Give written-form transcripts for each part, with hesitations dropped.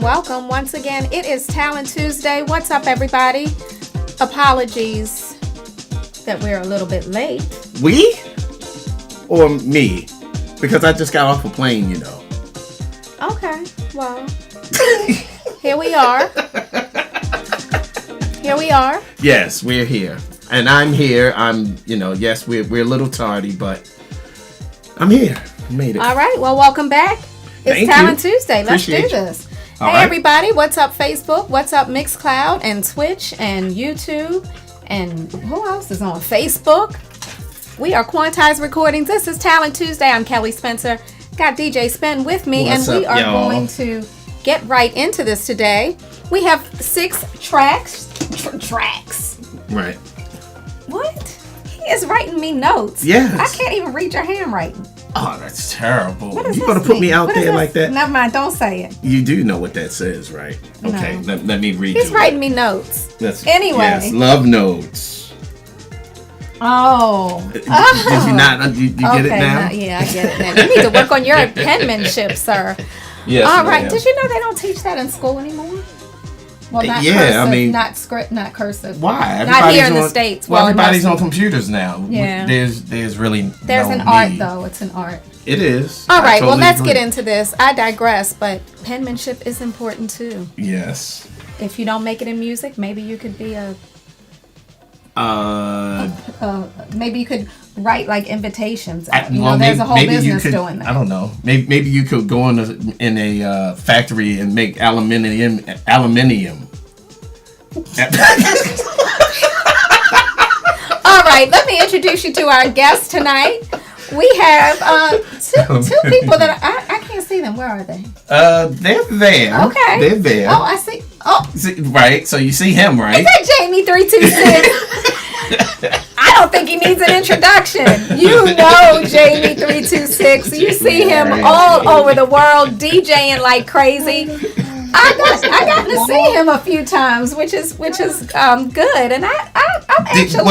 Welcome once again. It is Talent Tuesday. What's up, everybody? Apologies that we're a little bit late. We? Or me? Because I just got off a plane, you know. Okay, well, here we are. Here we are. Yes, we're here. And I'm here. Yes, we're a little tardy, but I'm here. Made it. All right, well, welcome back. It's Talent Tuesday. Let's do this. Hey, everybody. What's up, Facebook? What's up, Mixcloud and Twitch and YouTube? And who else is on Facebook? We are Quantize Recordings. This is Talent Tuesday. I'm Kelly Spencer. Got DJ Spen with me. What's and we up, are y'all? going to get right into this today. We have 6 tracks. Tracks. Right. What? He is writing me notes. Yes. I can't even read your handwriting. Oh, that's terrible. What does You this gonna put me mean? out What there is like this? that? Never mind. Don't say it. You do know what that says, right? Okay, No. let me read He's you. writing me notes. Anyway. Yes, love notes. Oh. Did you not? You get it now? Yeah, I get it now. You need to work on your penmanship, sir. Yes. All right. ma'am. Did you know they don't teach that in school anymore? Well, not Yeah, cursive, I mean- not script, not cursive. Why? Not here in Everybody's the States. Well, in everybody's most- on computers now. Yeah. There's really There's no an art, need. though. It's an art. It is. All I right. Well, totally let's agree. get into this. I digress, but penmanship is important, too. Yes. If you don't make it in music, maybe you could be maybe you could write like invitations. There's a whole business doing that. I don't know. Maybe you could go in a factory and make aluminium. All right, let me introduce you to our guest tonight. We have two people that I can't see them. Where are they? They're there. Okay. They're there. Oh, I see. Oh, Right. So you see him, right? is that Jamie 326? I don't think he needs an introduction. You know Jamie 326. You see him all over the world DJing like crazy. I got to see him a few times, which is good, and I'm actually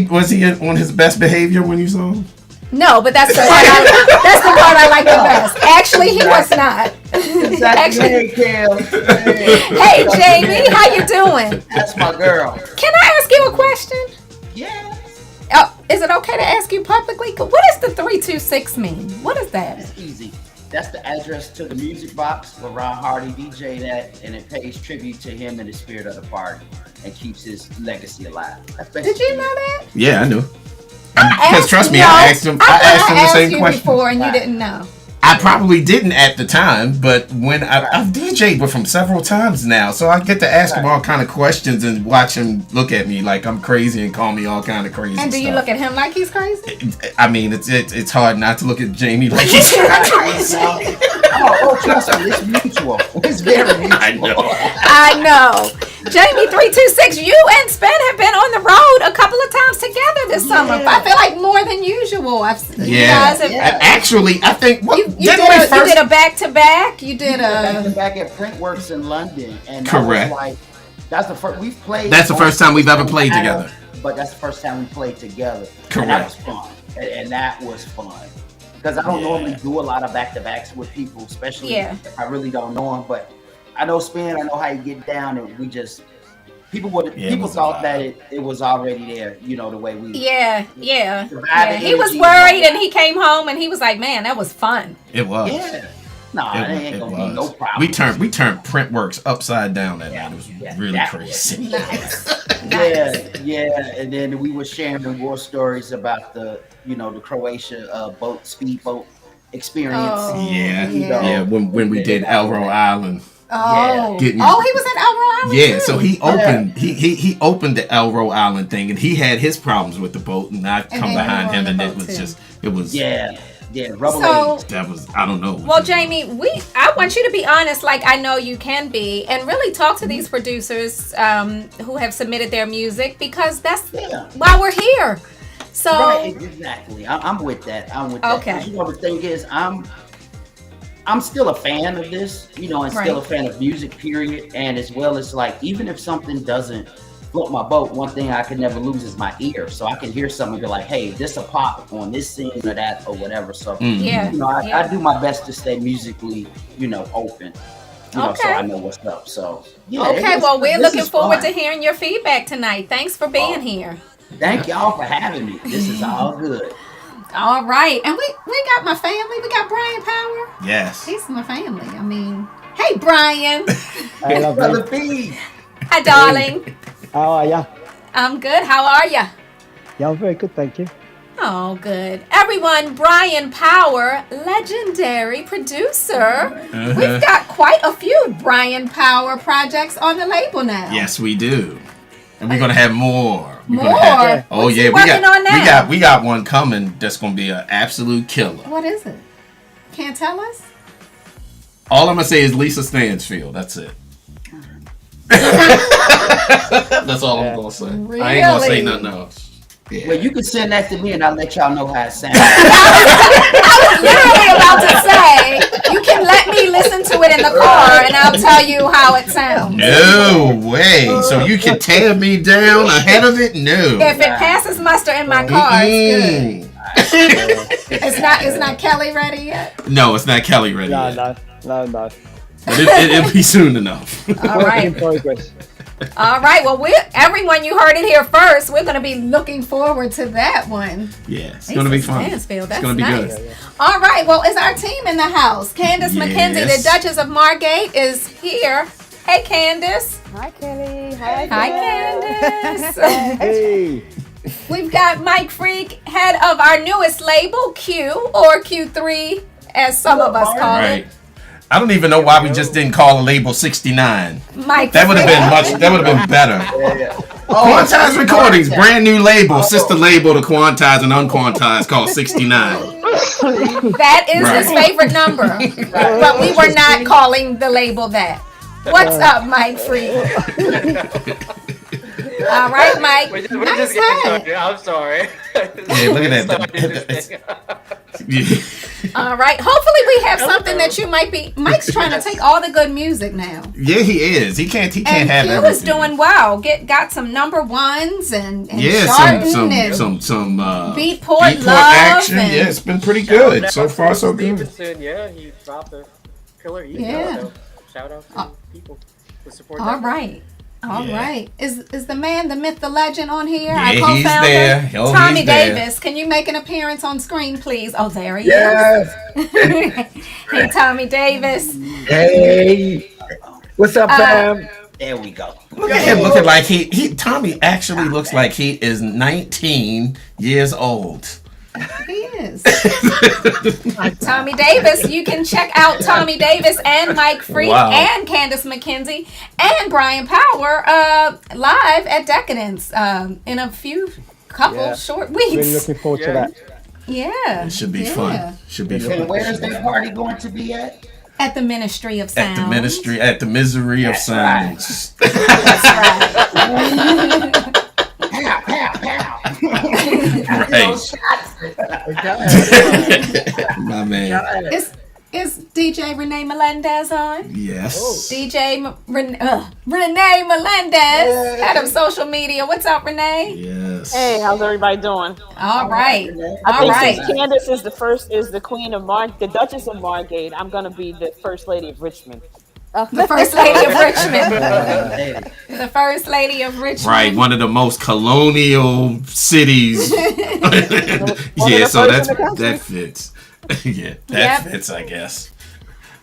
Was he on his best behavior when you saw him? no, but that's the part I like the best. Actually, he was not. Actually, hey Jamie, how you doing? That's my girl. Can I ask you a question? Yes. Oh, is it okay to ask you publicly? What does the 326 mean? What is that? It's easy. That's the address to the music box where Ron Hardy DJ'd at, and it pays tribute to him and the spirit of the party and keeps his legacy alive. Did you know that? Yeah, I knew. I Because trust me, no, I asked him the same you question before, and you didn't know. I probably didn't at the time, but when I've DJ'd with him several times now, so I get to ask him all kind of questions and watch him look at me like I'm crazy and call me all kind of crazy. And do you stuff. look at him like he's crazy? I mean, it's hard not to look at Jamie like he's crazy. Oh, trust me, it's mutual. It's very mutual. I know. Jamie 326, you and Spen have been on the road a couple of times together this summer. I feel like more than usual. You guys have, Actually, I think you did a back-to-back. You did a back at Printworks in London, and correct. That's the first we've played. That's the first time we've ever played together. But that's the first time we played together. Correct. And that was fun. And that was fun. Because I don't normally do a lot of back-to-backs with people, especially if I really don't know them. But I know Spen, I know how you get down, and we just people thought that it was already there, the way we He was worried, and he came home and he was like, "Man, that was fun." It was. Yeah. No, it ain't gonna be no problem. We turned Printworks upside down that night. It was really crazy. Yeah, and then we were sharing war stories about the Croatia speedboat experience. When we did Elro Island. Oh, he was at Elro Island. Yeah, so he opened he opened the Elro Island thing, and he had his problems with the boat, and I come behind him, and it was so that was, I don't know. Well, Jamie, I want you to be honest, like I know you can be, and really talk to these producers who have submitted their music, because that's why we're here. So right, exactly, I'm with that. Okay. The thing is, I'm still a fan of this, and still a fan of music, period. And as well as, like, even if something doesn't float my boat, one thing I can never lose is my ear. So I can hear something and be like, hey, this a pop on this scene or that or whatever. So, I do my best to stay musically, open, so I know what's up. So, well, we're looking forward to hearing your feedback tonight. Thanks for being here. Thank y'all for having me. This is all good. All right. And we got my family. We got Brian Power. Yes. He's my family. I mean, hey, Brian. I love Brother B. Hi, darling. How are ya? I'm good. How are ya? Yeah, I'm very good, thank you. Oh, good. Everyone, Brian Power, legendary producer. We've got quite a few Brian Power projects on the label now. Yes, we do. And we're going to have more. We got one coming that's going to be an absolute killer. What is it? Can't tell us? All I'm going to say is Lisa Stansfield. That's it. That's all I'm going to say. Really? I ain't going to say nothing else. Yeah. Well, you can send that to me and I'll let y'all know how it sounds. I was literally about to say, you can let me listen to it in the car and I'll tell you how it sounds. No way. So you can tear me down ahead of it? No. If it passes muster in my car, it's good. It's not Kelly ready yet? No, it's not Kelly ready yet. No. But it'll be soon enough. All right. In progress. All right. Well, everyone, you heard it here first. We're going to be looking forward to that one. Yeah, it's going to be fun. That's going to be nice. good. All right. Well, it's our team in the house. Candace McKenzie, the Duchess of Margate, is here. Hey, Candace. Hi, Kelly. Hi, Candace. Hey. We've got Mike Freak, head of our newest label, Q, or Q3, as some of us call it. I don't even know why we just didn't call a label 69. Mike, that would have been better. Quantize Recordings, brand new label, sister label to Quantize and Unquantized, called 69. That is his favorite number, but we were not calling the label that. What's up, Mike Freak? All right, Mike. We're just getting started. I'm sorry. Yeah, look at that. All right. Hopefully we have something that you might be. Mike's trying to take all the good music now. Yeah, he is. He can't have everything. And Q is doing well. Got some number ones and some Beatport Love action. Yeah, it's been pretty good. So far, so good. Yeah, he dropped a killer EP. Yeah. Shout out to people who support that. All right. All right. Is the man, the myth, the legend on here? Yeah, Our co-founder, he's there. Tommy he's there. Davis. Can you make an appearance on screen, please? Oh, there he is. Hey, Tommy Davis. Hey. What's up, fam? There we go. Look at him looking like Tommy actually looks like he is 19 years old. He is. Tommy Davis. You can check out Tommy Davis and Mike Freak and Candace McKenzie and Brian Power live at Decadence in a couple short weeks. Really looking forward to that. Yeah. It should be fun. Should be fun. And where is that party going to be at? At the Ministry of Sound. At the Misery of Sounds. That's right. Pow, pow, pow. My man. Is DJ Renee Melendez on? Yes. DJ Renee Melendez, head of social media. What's up, Renee? Yes. Hey, how's everybody doing? All right. I think since Candace is the queen of the Duchess of Margate, I'm gonna be the first lady of Richmond. The First Lady of Richmond. The First Lady of Richmond. Right, one of the most colonial cities. Yeah, so that fits. Yeah, that fits, I guess.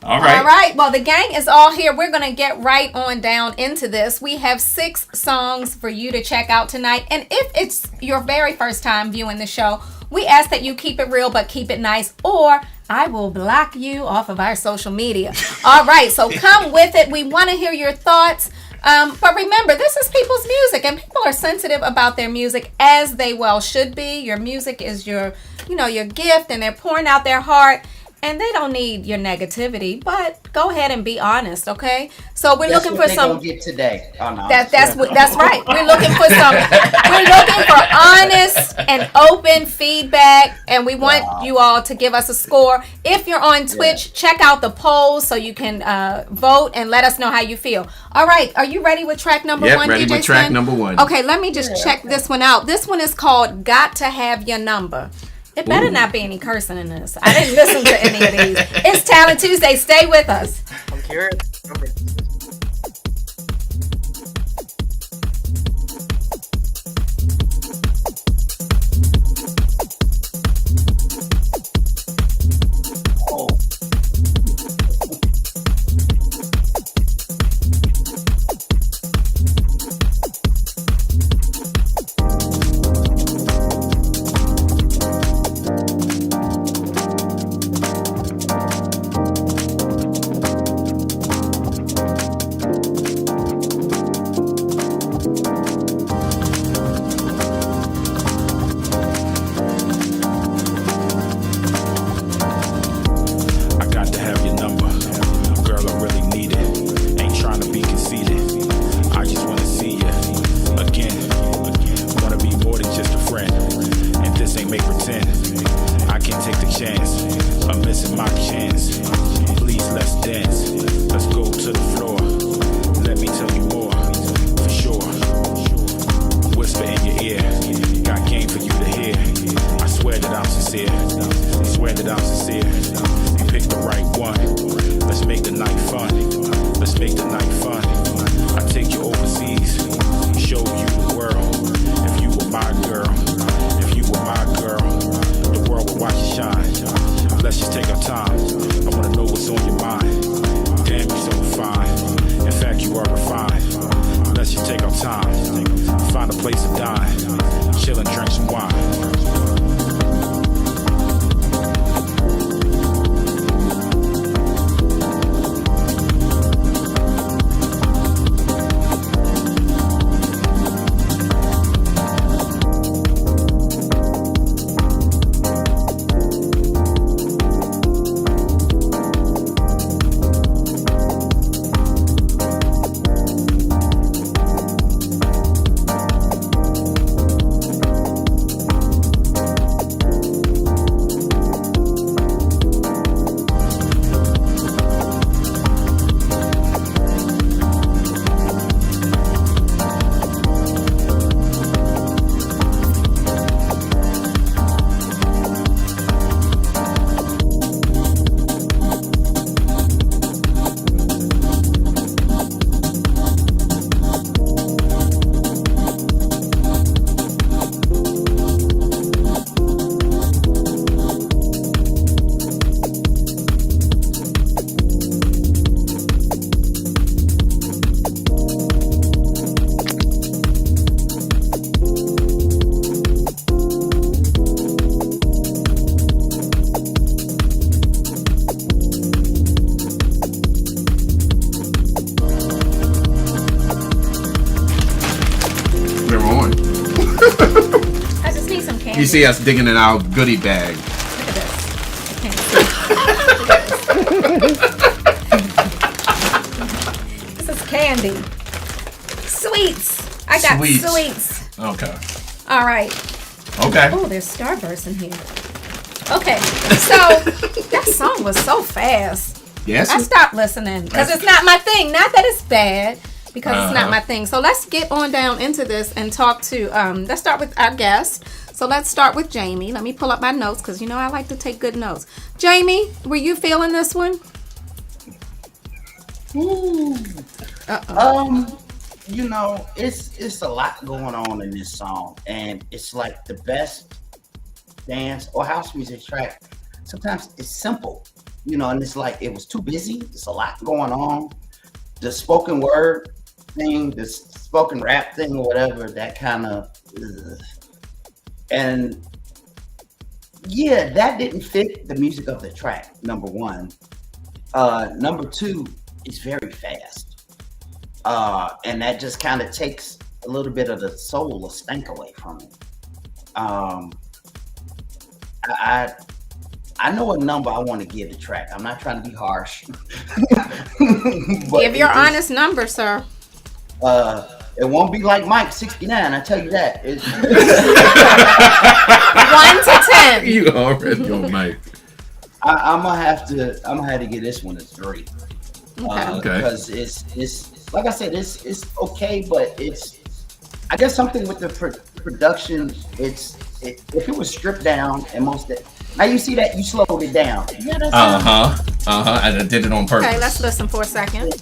All right. All right. Well, the gang is all here. We're going to get right on down into this. We have 6 songs for you to check out tonight. And if it's your very first time viewing the show, we ask that you keep it real, but keep it nice, or I will block you off of our social media. All right. So come with it. We want to hear your thoughts. But remember, this is people's music, and people are sensitive about their music, as they well should be. Your music is your gift, and they're pouring out their heart. And they don't need your negativity, but go ahead and be honest, okay? So we're looking for some. Get today. Oh, no. That's right. We're looking for some. We're looking for honest and open feedback, and we want you all to give us a score. If you're on Twitch, check out the polls so you can vote and let us know how you feel. All right, are you ready with track number 1? Ready DJ with track Spen? number 1. Okay, let me just check this one out. This one is called "Got to Have Your Number." It better not be any cursing in this. I didn't listen to any of these. It's Talent Tuesday. Stay with us. I'm curious. You see us digging in our goodie bag. Look at this. I can't see. This is candy. Sweets. I got sweets. Okay. All right. Okay. Oh, there's Starburst in here. Okay. So that song was so fast. Yes. I stopped listening because it's not my thing. Not that it's bad, because it's not my thing. So let's get on down into this and talk to, let's start with our guest. So let's start with Jamie. Let me pull up my notes because, you know, I like to take good notes. Jamie, were you feeling this one? Ooh. You know, it's a lot going on in this song, and it's like the best dance or house music track. Sometimes it's simple, and it's like it was too busy. There's a lot going on. The spoken word thing, the spoken rap thing, or whatever, that kind of, and yeah, that didn't fit the music of the track. Number one. Number two, it's very fast, and that just kind of takes a little bit of the soul, or stank away from it. I know a number I want to give the track. I'm not trying to be harsh. Give your honest number, sir. It won't be like Mike 69. I tell you that. 1 to 10. You already know, Mike. I'm gonna have to give this one a 3. Okay. Because it's like I said, it's okay, but I guess something with the production. If it was stripped down and most of it, now you see that you slowed it down. Yeah, that's and I did it on purpose. Okay, let's listen for a second.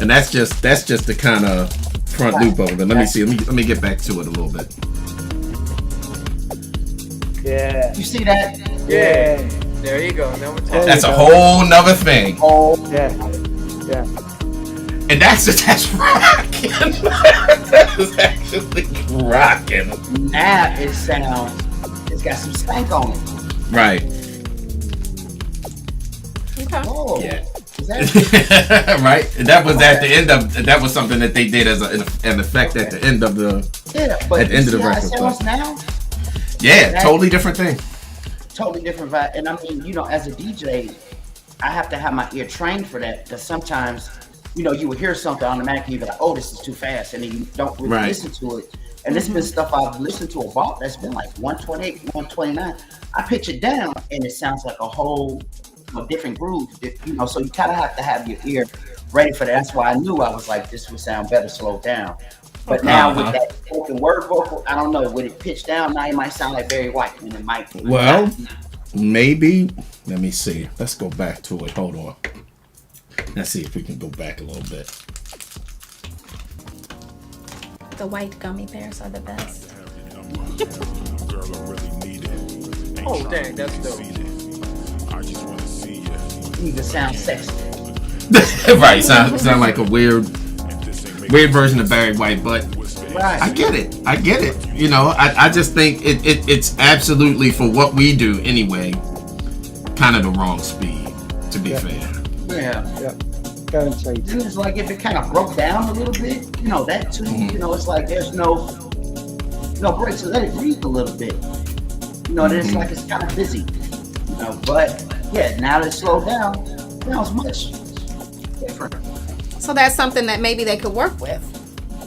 And that's just the kind of front loop of it. Let me see. Let me get back to it a little bit. Yeah. You see that? Yeah. There you go. Now we're talking. That's a whole nother thing. Oh, Yeah. Yeah. And that's rocking. That is actually rocking. now it's got some stank on it. Right. Okay. Oh, Yeah. is that? Right. That was at the end of. That was something that they did as an effect at the end of the. Yeah, but At the end of the how it record. sounds now. Yeah, totally different thing. Totally different vibe. And I mean, as a DJ, I have to have my ear trained for that, because sometimes, you will hear something automatically, you're like, oh, this is too fast, and then you don't really listen to it. And this has been stuff I've listened to about that's been like 128, 129. I pitch it down, and it sounds like a whole different groove. So you kind of have to have your ear ready for that. That's why I knew I was like, this would sound better slowed down. But now with that spoken word vocal, I don't know. With it pitched down, now it might sound like Barry White, and it might. Well, maybe. Let me see. Let's go back to it. Hold on. Let's see if we can go back a little bit. The white gummy bears are the best. Oh, dang, that's dope. Even sound sexy. Right. Sound like a weird version of Barry White, but Right. I get it. I just think it's absolutely, for what we do anyway, kind of the wrong speed, to be fair. Yeah. Yeah. Guaranteed. And it's like if it kind of broke down a little bit, that too. It's like there's no break, so let it breathe a little bit. Then it's like it's kind of busy. But yeah, now that it's slowed down, it sounds much different. So that's something that maybe they could work with.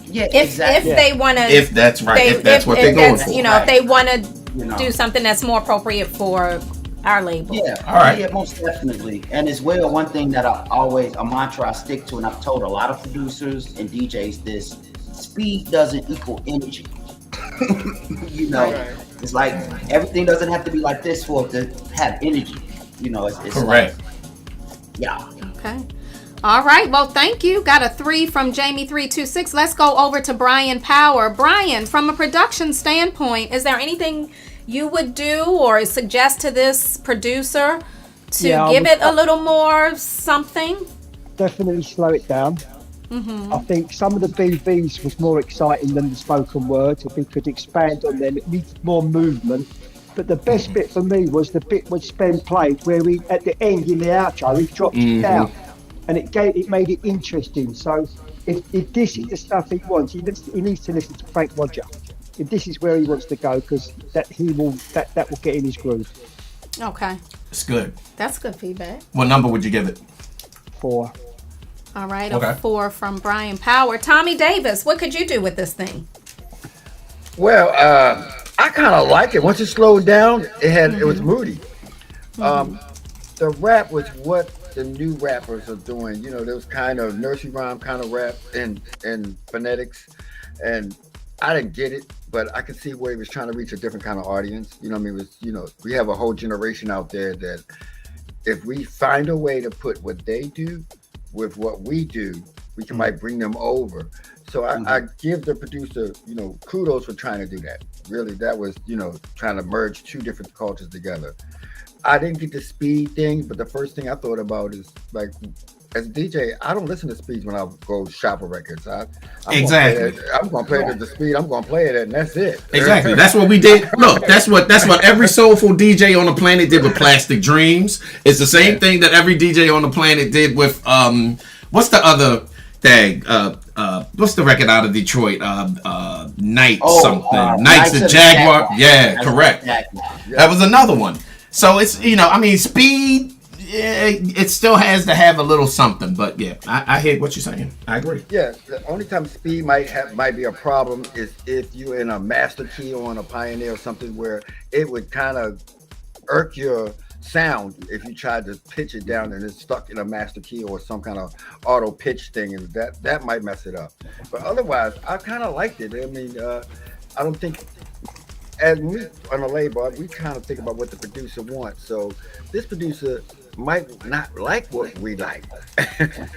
Yeah, If exactly. they want to. If that's right. If that's what they're going for. If they want to know. do something that's more appropriate for our label. Yeah, all right. Yeah, most definitely. And as well, one thing that a mantra I stick to, and I've told a lot of producers and DJs this: speed doesn't equal energy. Right. It's like everything doesn't have to be like this for it to have energy. It's Correct. Yeah. Okay. All right. Well, thank you. Got a 3 from Jamie326. Let's go over to Brian Power. Brian, from a production standpoint, is there anything you would do or suggest to this producer to give it a little more something? Definitely slow it down. I think some of the BVs was more exciting than the spoken word. If we could expand on them, it needs more movement. But the best bit for me was the bit which Spen played, where he, at the end in the outro, he dropped it down, and it made it interesting. So if this is the stuff he wants, he needs to listen to Frank Roger. If this is where he wants to go, because that will get in his groove. Okay. It's good. That's good feedback. What number would you give it? 4. All right. Okay. A 4 from Brian Power. Tommy Davis, what could you do with this thing? Well, I kind of like it. Once it slowed down, it was moody. The rap was what the new rappers are doing. There was kind of nursery rhyme kind of rap and phonetics, and I didn't get it, but I could see where he was trying to reach a different kind of audience. It was, we have a whole generation out there that if we find a way to put what they do with what we do, we might bring them over. So I give the producer, kudos for trying to do that. Really, that was, trying to merge two different cultures together. I didn't get the speed thing, but the first thing I thought about is like, as a DJ, I don't listen to speeds when I go shop for records. Exactly. I'm gonna play it at the speed I'm gonna play it at, and that's it. Exactly. That's what we did. Look, that's what every soulful DJ on the planet did with Plastic Dreams. It's the same thing that every DJ on the planet did with what's the other thing? What's the record out of Detroit? Night something. Knights of Jaguar. Yeah, correct. That was another one. So it's, I mean, speed, it still has to have a little something. But yeah, I hear what you're saying. I agree. Yeah, the only time speed might be a problem is if you're in a master key or on a Pioneer or something where it would kind of irk your sound if you tried to pitch it down and it's stuck in a master key or some kind of auto pitch thing, and that might mess it up. But otherwise, I kind of liked it. I mean, I don't think, as we on a label, we kind of think about what the producer wants. So this producer might not like what we like.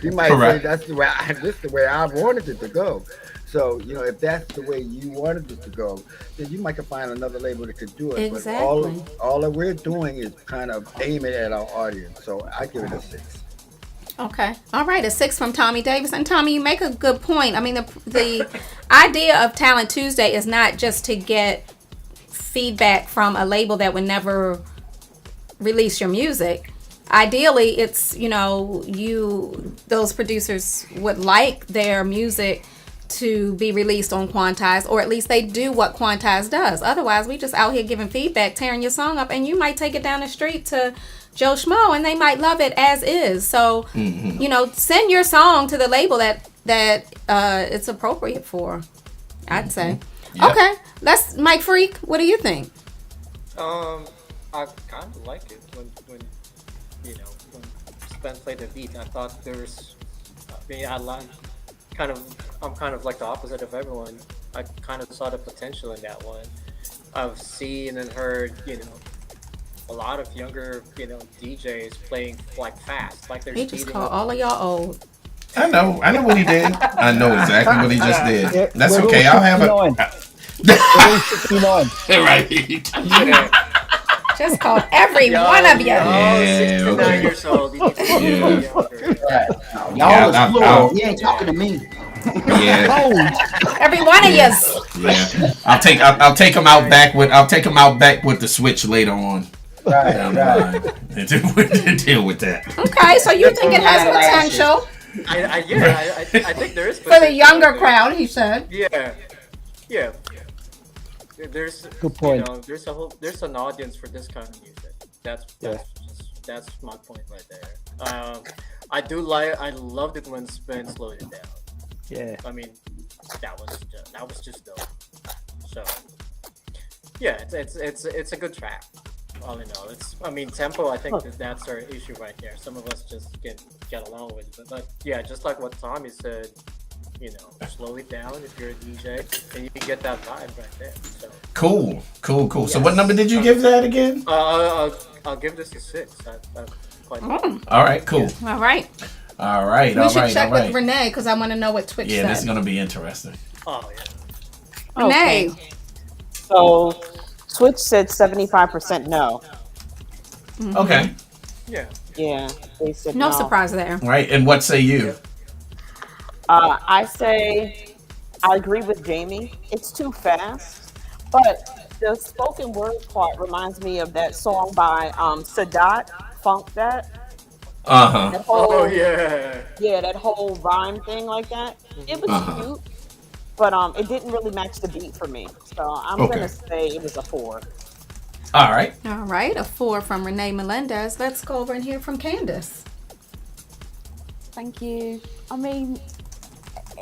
He might say this is the way I wanted it to go. So, if that's the way you wanted it to go, then you might find another label that could do it. Exactly. But all that we're doing is kind of aiming at our audience. So I give it a 6. Okay. All right. A 6 from Tommy Davis. And Tommy, you make a good point. I mean, the idea of Talent Tuesday is not just to get feedback from a label that would never release your music. Ideally, it's, those producers would like their music to be released on Quantize, or at least they do what Quantize does. Otherwise, we just out here giving feedback, tearing your song up, and you might take it down the street to Joe Schmo, and they might love it as is. So, send your song to the label that it's appropriate for, I'd say. Yep. Okay, let's Mike Freak. What do you think? I kind of like it when Spen played the beat. I thought I'm kind of like the opposite of everyone. I kind of saw the potential in that one. I've seen and heard, a lot of younger, DJs playing like fast, like they're. He just called all of y'all old. I know what he did. I know exactly what he just did. Yeah, that's okay. I'll have a. Right. Just called every one of you. Yeah, 69 years old. You need to be younger. Y'all is plural. You ain't talking to me. Yeah. Every one of you. Yeah. I'll take him out back with the switch later on. Right. Deal with that. Okay, so you think it has potential? I think there is potential. For the younger crowd, he said. Yeah. There's good point. There's an audience for this kind of music. That's my point right there. I loved it when Spen slowed it down. Yeah. I mean, that was just dope. So yeah, it's a good track. All in all, tempo. I think that's our issue right here. Some of us just get along with it, but yeah, just like what Tommy said, slow it down if you're a DJ, and you can get that vibe right there. So cool. Yes. So what number did you give that again? I'll give this a 6. Quite All right, cool. All right. We should check with Renee because I want to know what Twitch said. Yeah, this is gonna be interesting. Oh yeah. Renee. Okay. So Twitch said 75% no. Mm-hmm. Okay. Yeah, they said no surprise there. Right, and what say you? I say I agree with Jamie. It's too fast, but the spoken word part reminds me of that song by Sadat, Funk That. Yeah, that whole rhyme thing like that. It was cute, but it didn't really match the beat for me. So I'm gonna say it was a 4. All right, a 4 from Renee Melendez. Let's go over and hear from Candace. Thank you. I mean,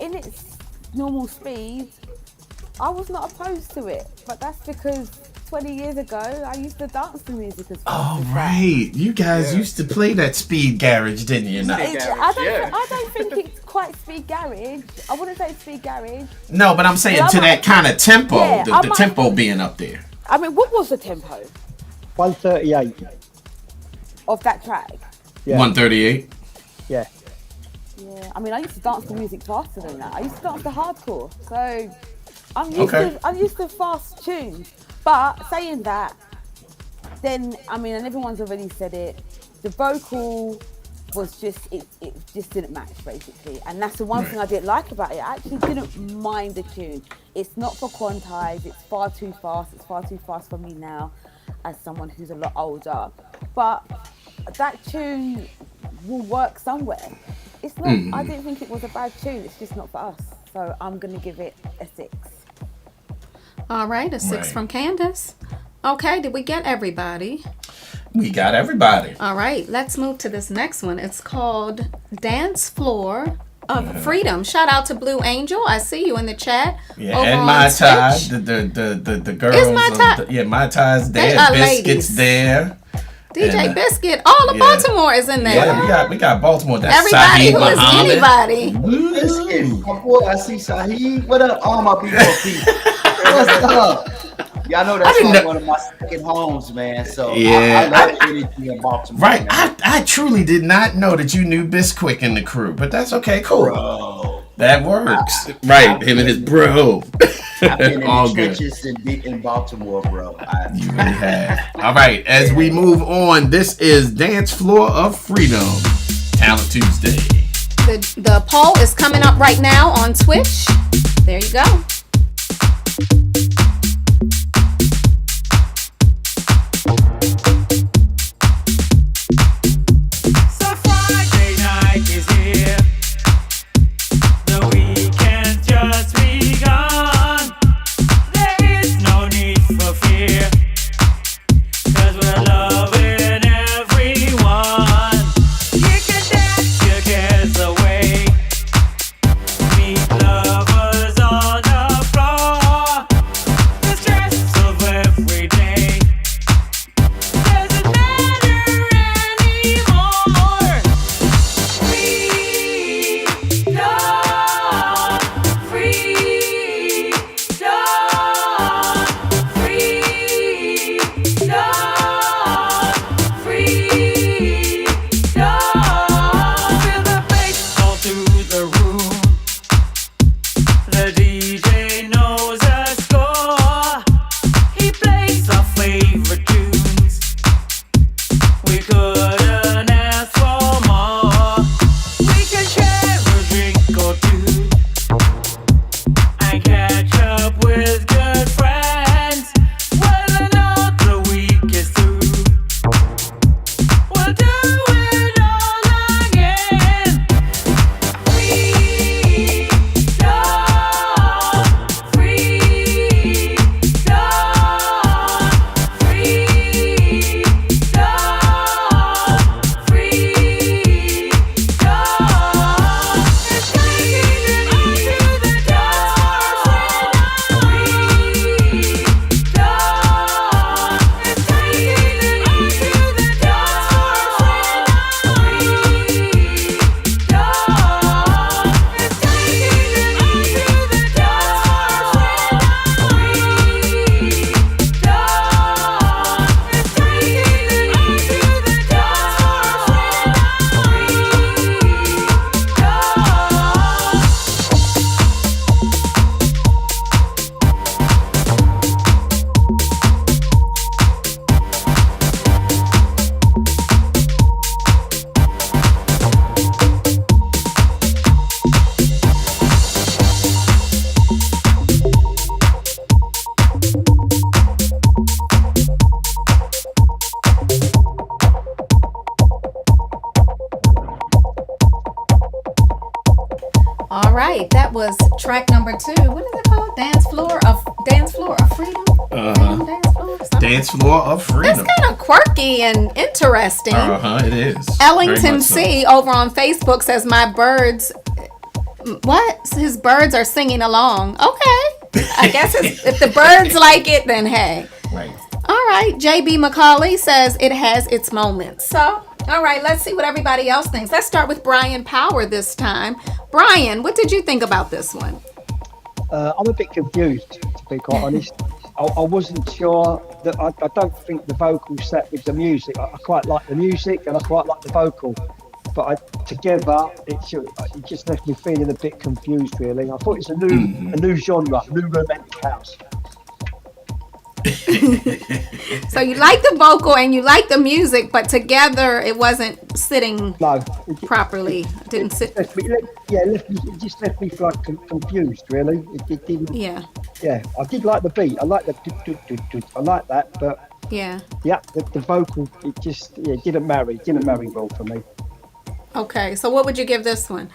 in its normal speed, I was not opposed to it, but that's because 20 years ago, I used to dance to music as well. Oh, right. You guys used to play that speed garage, didn't you? I don't think it's quite speed garage. I wouldn't say speed garage. No, but I'm saying to that kind of tempo, the tempo being up there. I mean, what was the tempo? 138. Of that track? Yeah. 138? Yeah. Yeah, I mean, I used to dance to music faster than that. I used to dance to hardcore, so I'm used to fast tunes. But saying that, then I mean, and everyone's already said it. The vocal was just it just didn't match basically, and that's the one thing I didn't like about it. I actually didn't mind the tune. It's not for Quantize. It's far too fast. It's far too fast for me now, as someone who's a lot older. But that tune will work somewhere. It's not. I didn't think it was a bad tune. It's just not for us. So I'm gonna give it a 6. All right, a 6 from Candace. Okay, did we get everybody? We got everybody. All right, let's move to this next one. It's called Dance Floor of Freedom. Shout out to Blue Angel. I see you in the chat. Yeah, and My Tai, the girls. Is My Tai? Yeah, My Tai's there. Biscuits ladies. there. DJ Biscuit. All of Baltimore is in there. Yeah, we got Baltimore. That's everybody Saheed who Muhammad. is anybody. Biscuit. My boy, I see Saheed. What up, all my people? What's up? Y'all know that's one of my second homes, man. So I love anything in Baltimore. Right. I truly did not know that you knew Bisquick in the crew, but that's okay. Cool. Bro. That works. Him and his bro. I've been in the trenches in Baltimore, bro. You really have. All right. As we move on, this is Dance Floor of Freedom, Talent Tuesday. The poll is coming up right now on Twitch. There you go. Lovers on the floor. All right, that was track number 2. What is it called? Dance Floor of Freedom. Dance Floor of Freedom. That's kind of quirky and interesting. It is. Ellington C over on Facebook says my birds. What? His birds are singing along. Okay. I guess if the birds like it, then hey. Right. All right. JB McCauley says it has its moments. So, all right, let's see what everybody else thinks. Let's start with Brian Power this time. Brian, what did you think about this one? I'm a bit confused, to be quite honest. I wasn't sure that I don't think the vocal sat with the music. I quite like the music and I quite like the vocal, but together it just left me feeling a bit confused. Really, I thought it's a new genre, new romantic house. So you like the vocal and you like the music, but together it wasn't sitting properly. It didn't sit. It just left me like confused, really. It didn't. Yeah. Yeah, I did like the beat. I like the. I like that, but yeah, the vocal, it just didn't marry well for me. Okay, so what would you give this one?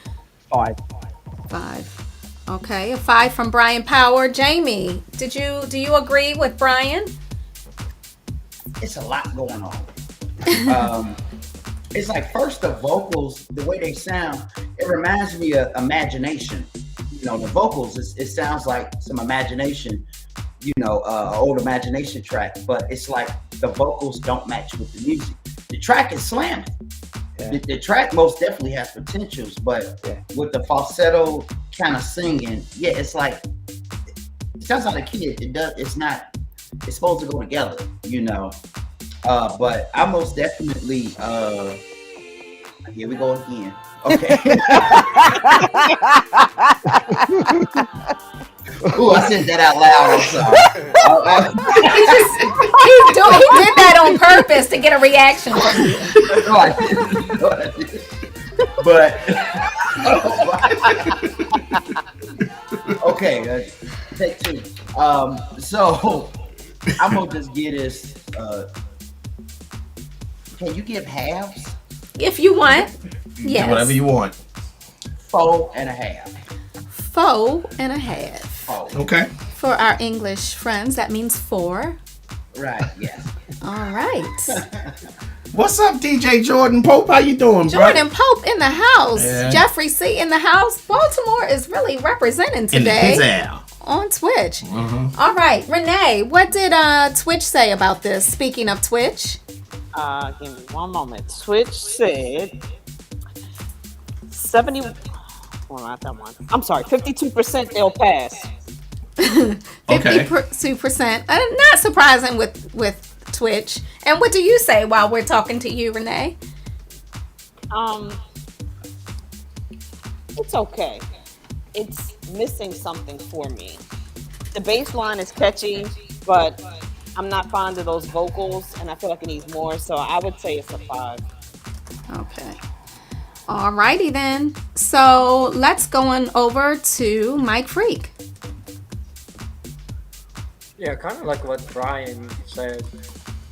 5. Okay, a 5 from Brian Power. Jamie, do you agree with Brian? It's a lot going on. It's like, first, the vocals, the way they sound, it reminds me of Imagination. You know, the vocals, it sounds like some Imagination, old Imagination track, but it's like the vocals don't match with the music. The track is slamming. Yeah. The track most definitely has potentials, but with the falsetto kind of singing, it's like, it sounds like a kid. It's supposed to go together, but I most definitely, here we go again. Okay. Ooh, I said that out loud. I'm sorry. He did that on purpose to get a reaction from you. No, I didn't. But okay, take 2. So I'm gonna just get this. Can you give halves? If you want. Yes. Whatever you want. 4.5. 4.5. Okay. For our English friends, that means 4. Right, yes. All right. What's up, DJ Jordan Pope? How you doing, bro? Jordan Pope in the house. Yeah. Jeffrey C. in the house. Baltimore is really representing today on Twitch. All right, Renee, what did Twitch say about this? Speaking of Twitch. Give me one moment. Twitch said 70. Well, not that one. I'm sorry. 52% they'll pass. 52%. Not surprising with Twitch. And what do you say while we're talking to you, Renee? It's okay. It's missing something for me. The bass line is catchy, but I'm not fond of those vocals, and I feel like it needs more. So I would say it's a 5. Okay. Alrighty then. So let's go on over to Mike Freak. Yeah, kind of like what Brian said.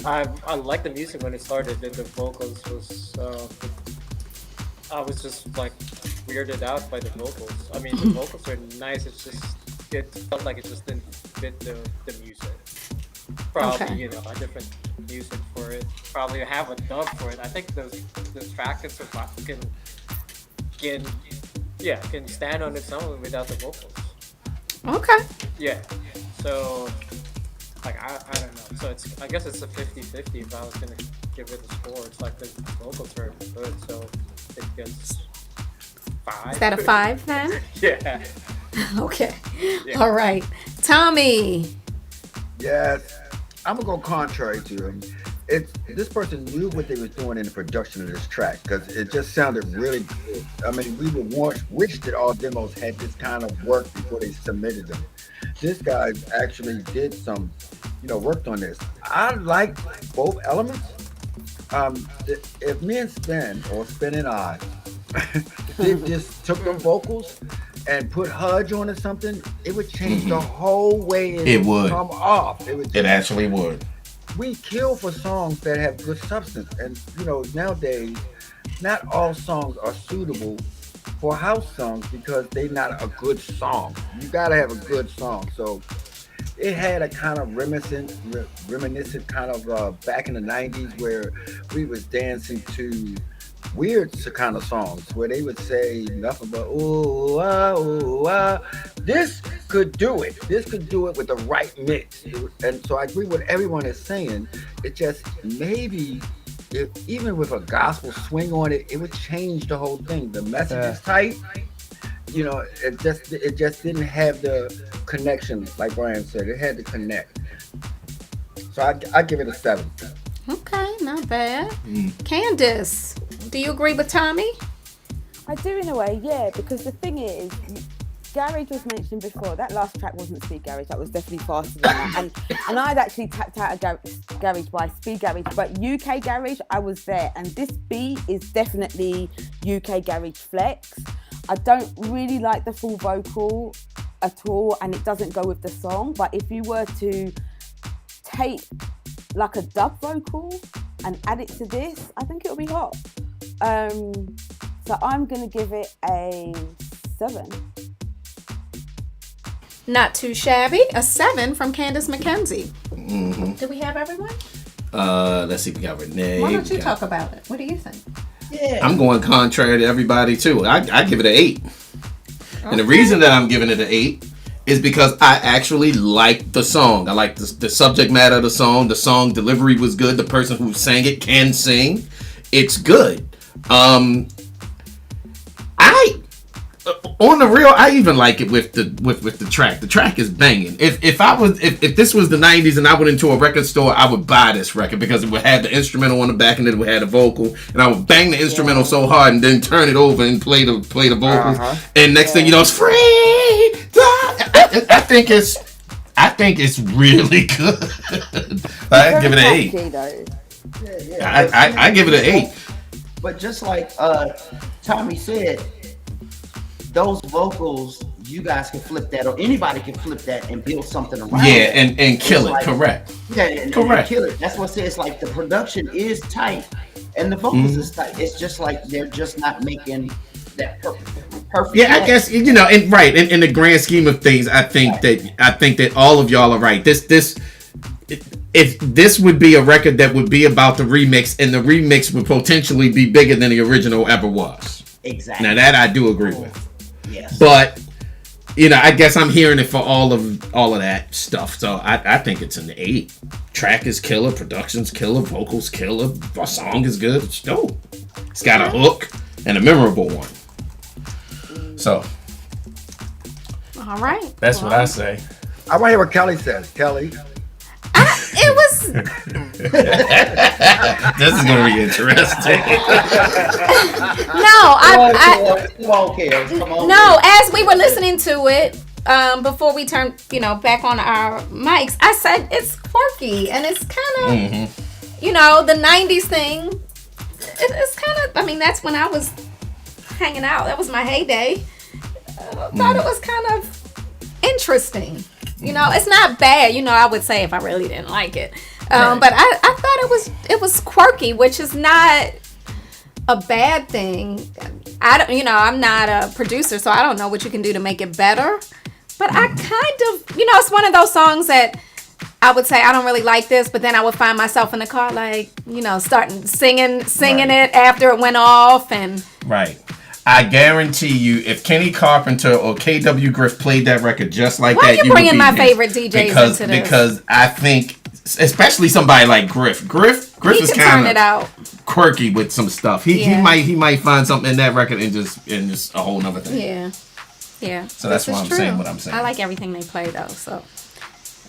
I liked the music when it started. The vocals was I was just like weirded out by the vocals. I mean, the vocals are nice. It felt like it just didn't fit the music. Probably a different music for it. Probably have a dub for it. I think the track can stand on its own without the vocals. Okay. Yeah. So I don't know. So I guess it's a 50-50 if I was gonna give it a score. It's like the vocals are good, so it gets 5. Is that a 5 then? Yeah. Okay. Yeah. All right. Tommy. Yes. I'm gonna go contrary to him. This person knew what they was doing in the production of this track because it just sounded really good. I mean, we would wish that all demos had this kind of work before they submitted them. This guy actually did some, worked on this. I like both elements. If me and Spen, or Spen and I, they just took the vocals and put Hudge on or something, it would change the whole way it would come off. It actually would. We kill for songs that have good substance, and nowadays not all songs are suitable for house songs because they're not a good song. You gotta have a good song. So it had a kind of reminiscent kind of back in the 90s where we was dancing to weird kind of songs where they would say nothing but ooh ah ooh ah. This could do it. This could do it with the right mix. And so I agree with everyone is saying. It just maybe even with a gospel swing on it, it would change the whole thing. The message is tight. It just didn't have the connection, like Brian said. It had to connect. So I give it a 7. Okay, not bad. Candace, do you agree with Tommy? I do in a way, yeah, because the thing is, Garage was mentioned before. That last track wasn't Speed Garage. That was definitely faster than that. And I'd actually tapped out of Garage by Speed Garage, but UK Garage, I was there. And this beat is definitely UK Garage Flex. I don't really like the full vocal at all, and it doesn't go with the song. But if you were to take like a dub vocal and add it to this, I think it'll be hot. So I'm gonna give it a 7. Not too shabby. A 7 from Candace McKenzie. Mm-hmm. Do we have everyone? Let's see. We got Renee. Why don't you talk about it? What do you think? Yeah. I'm going contrary to everybody too. I give it an 8. Okay. And the reason that I'm giving it an 8 is because I actually like the song. I like the subject matter of the song. The song delivery was good. The person who sang it can sing. It's good. On the real, I even like it with the track. The track is banging. If this was the 90s and I went into a record store, I would buy this record because it would have the instrumental on the back and it would have the vocal, and I would bang the instrumental so hard and then turn it over and play the vocals. And next thing you know, it's free. I think it's really good. I give it an 8. I give it an 8. But just like Tommy said, those vocals, you guys can flip that, or anybody can flip that and build something around it. Yeah, and kill it. Like, correct. Yeah, and kill it. That's what it says. Like, the production is tight and the vocals is tight. It's just like they're just not making that perfect. Yeah, I guess, in the grand scheme of things, I think that all of y'all are right. If this would be a record that would be about the remix, and the remix would potentially be bigger than the original ever was. Exactly. Now that I do agree with. Yes. But I guess I'm hearing it for all of that stuff. So I think it's an 8. Track is killer, production's killer, vocals killer, our song is good. It's dope. It's got a hook and a memorable one. So all right. That's what I say. I want to hear what Kelly says. Kelly. It was. This is going to be interesting. No, as we were listening to it, before we turned, back on our mics, I said it's quirky and it's kind of, the 90s thing. It's kind of. I mean, that's when I was hanging out. That was my heyday. Thought it was kind of interesting. It's not bad. I would say if I really didn't like it. But I thought it was quirky, which is not a bad thing. I'm not a producer, so I don't know what you can do to make it better. But I kind of, it's one of those songs that I would say I don't really like this, but then I would find myself in the car, starting singing it after it went off, and right. I guarantee you, if Kenny Carpenter or K.W. Griff played that record just like Why that, you bringing my favorite DJs into this? Because I think, especially somebody like Griff is kind of quirky with some stuff. He might find something in that record and just a whole nother thing. Yeah. So that's why I'm saying what I'm saying. I like everything they play though, so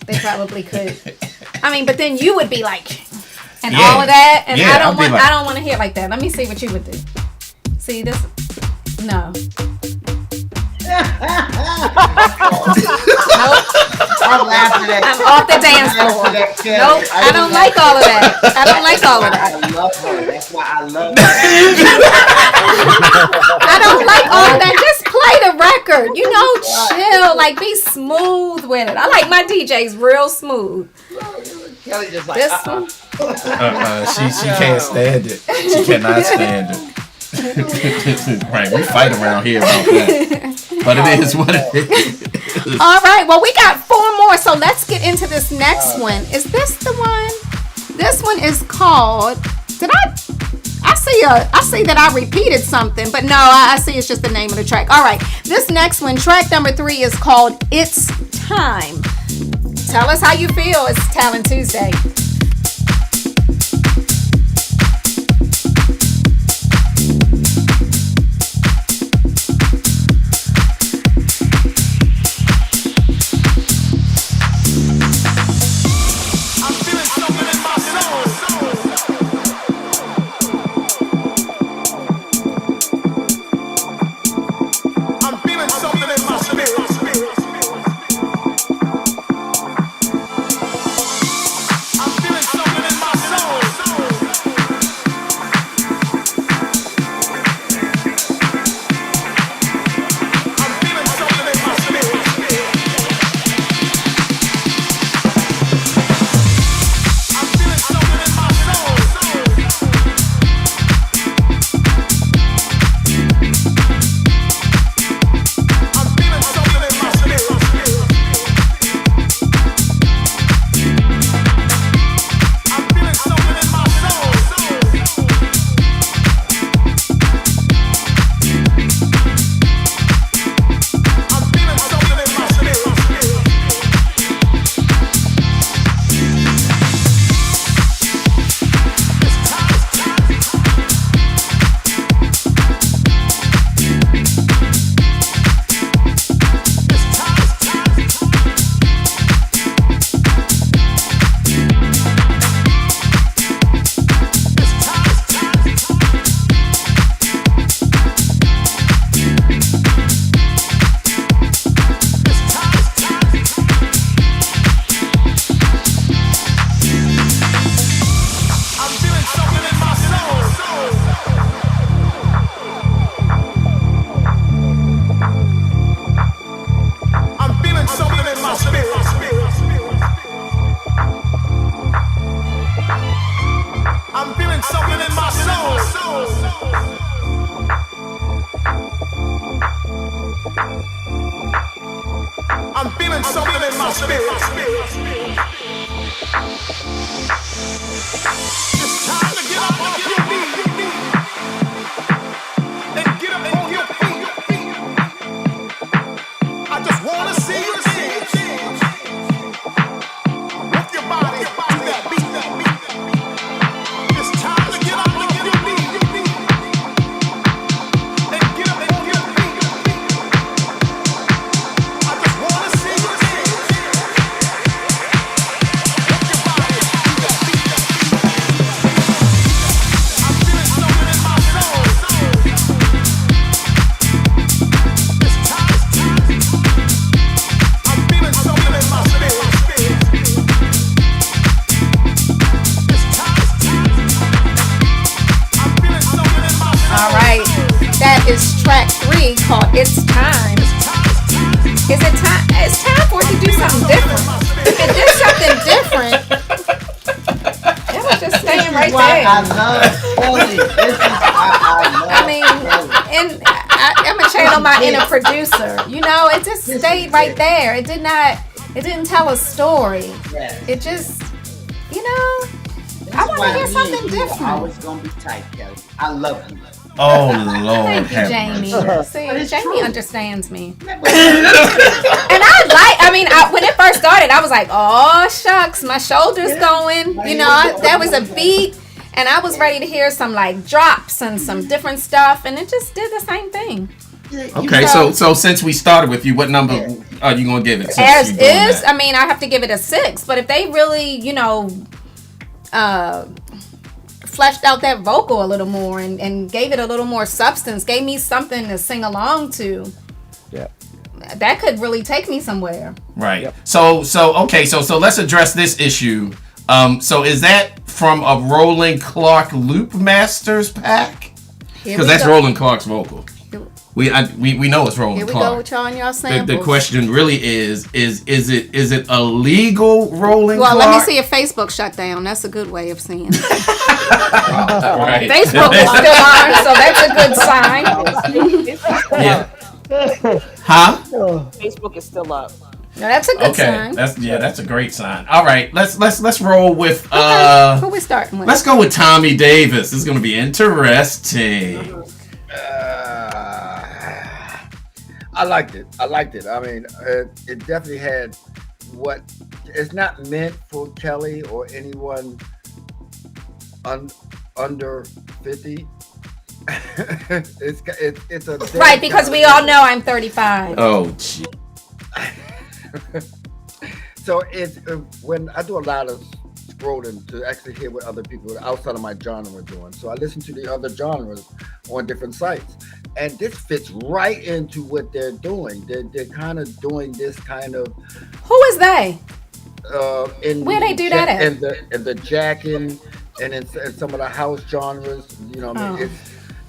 they probably could. I mean, but then you would be like, and all of that, and I don't want to hear like that. Let me see what you would do. See this. No. Nope. I'm laughing at I'm off the dance floor. Nope. I don't like all of that. I don't like all of that. I love her. That's why I love her. I don't like all of that. Just play the record. Chill. Like, be smooth with it. I like my DJs real smooth. Kelly just like, this one. She can't stand it. She cannot stand it. Right, we fight around here about that, but it is what it is. All right, well, we got 4 more, so let's get into this next one. Is this the one? This one is called. I see that I repeated something, but no, I see it's just the name of the track. All right, this next one, track number 3, is called "It's Time." Tell us how you feel. It's Talent Tuesday. I'm feeling something in my spirit. I'm feeling something in my spirit. It's time to get up off your knees and get up on your feet. I just want to see you dance. Move your body to that beat. It's time to get up off your knees and get up on your feet. I just want to see you dance. Move your body to that beat. I'm feeling something in my soul. It's time. I'm feeling something in my spirit. It's time. I'm feeling something in my soul. All right. That is track 3 called It's Time. Is it time? It's time for it to do something different. If it did something different, it was just staying right there. I love Kelly. This is why I love I mean, and I'm gonna channel my inner producer. You know, it just stayed right there. It didn't tell a story. Yes. It just, you know, I want to hear something I different. was gonna be tight, Kelly. I love you. Oh Lord, Thank you, have Jamie. mercy. See, But it's Jamie true. understands me. And when it first started, I was like, oh, shucks, my shoulder's going. You know, that was a beat. And I was ready to hear some like drops and some different stuff. And it just did the same thing. Okay, so since we started with you, what number are you gonna give it? As is, I mean, I have to give it a 6. But if they really, you know, fleshed out that vocal a little more and gave it a little more substance, gave me something to sing along to, that could really take me somewhere. Right. Yep. So let's address this issue. So is that from a Roland Clark Loop Masters pack? Because that's Roland Clark's vocal. We know it's Roland Here we Clark. go with y'all and y'all samples. The question really is it a legal Roland Clark? Well, let me see if Facebook shut down. That's a good way of seeing it. Right. Facebook is still on, so that's a good sign. Yeah. Huh? Facebook is still up. No, that's a good sign. That's a great sign. All right, let's roll with who we starting with? Let's go with Tommy Davis. This is going to be interesting. I liked it. I mean, it definitely had what it's not meant for Kelly or anyone under 50. it's a right, because we all know I'm 35. Oh, gee. So it's when I do a lot of scrolling to actually hear what other people outside of my genre are doing. So I listen to the other genres on different sites. And this fits right into what they're doing. They're kind of doing this kind of. Who is they? Where they do that at? In the jacking and in some of the house genres. You know what I mean?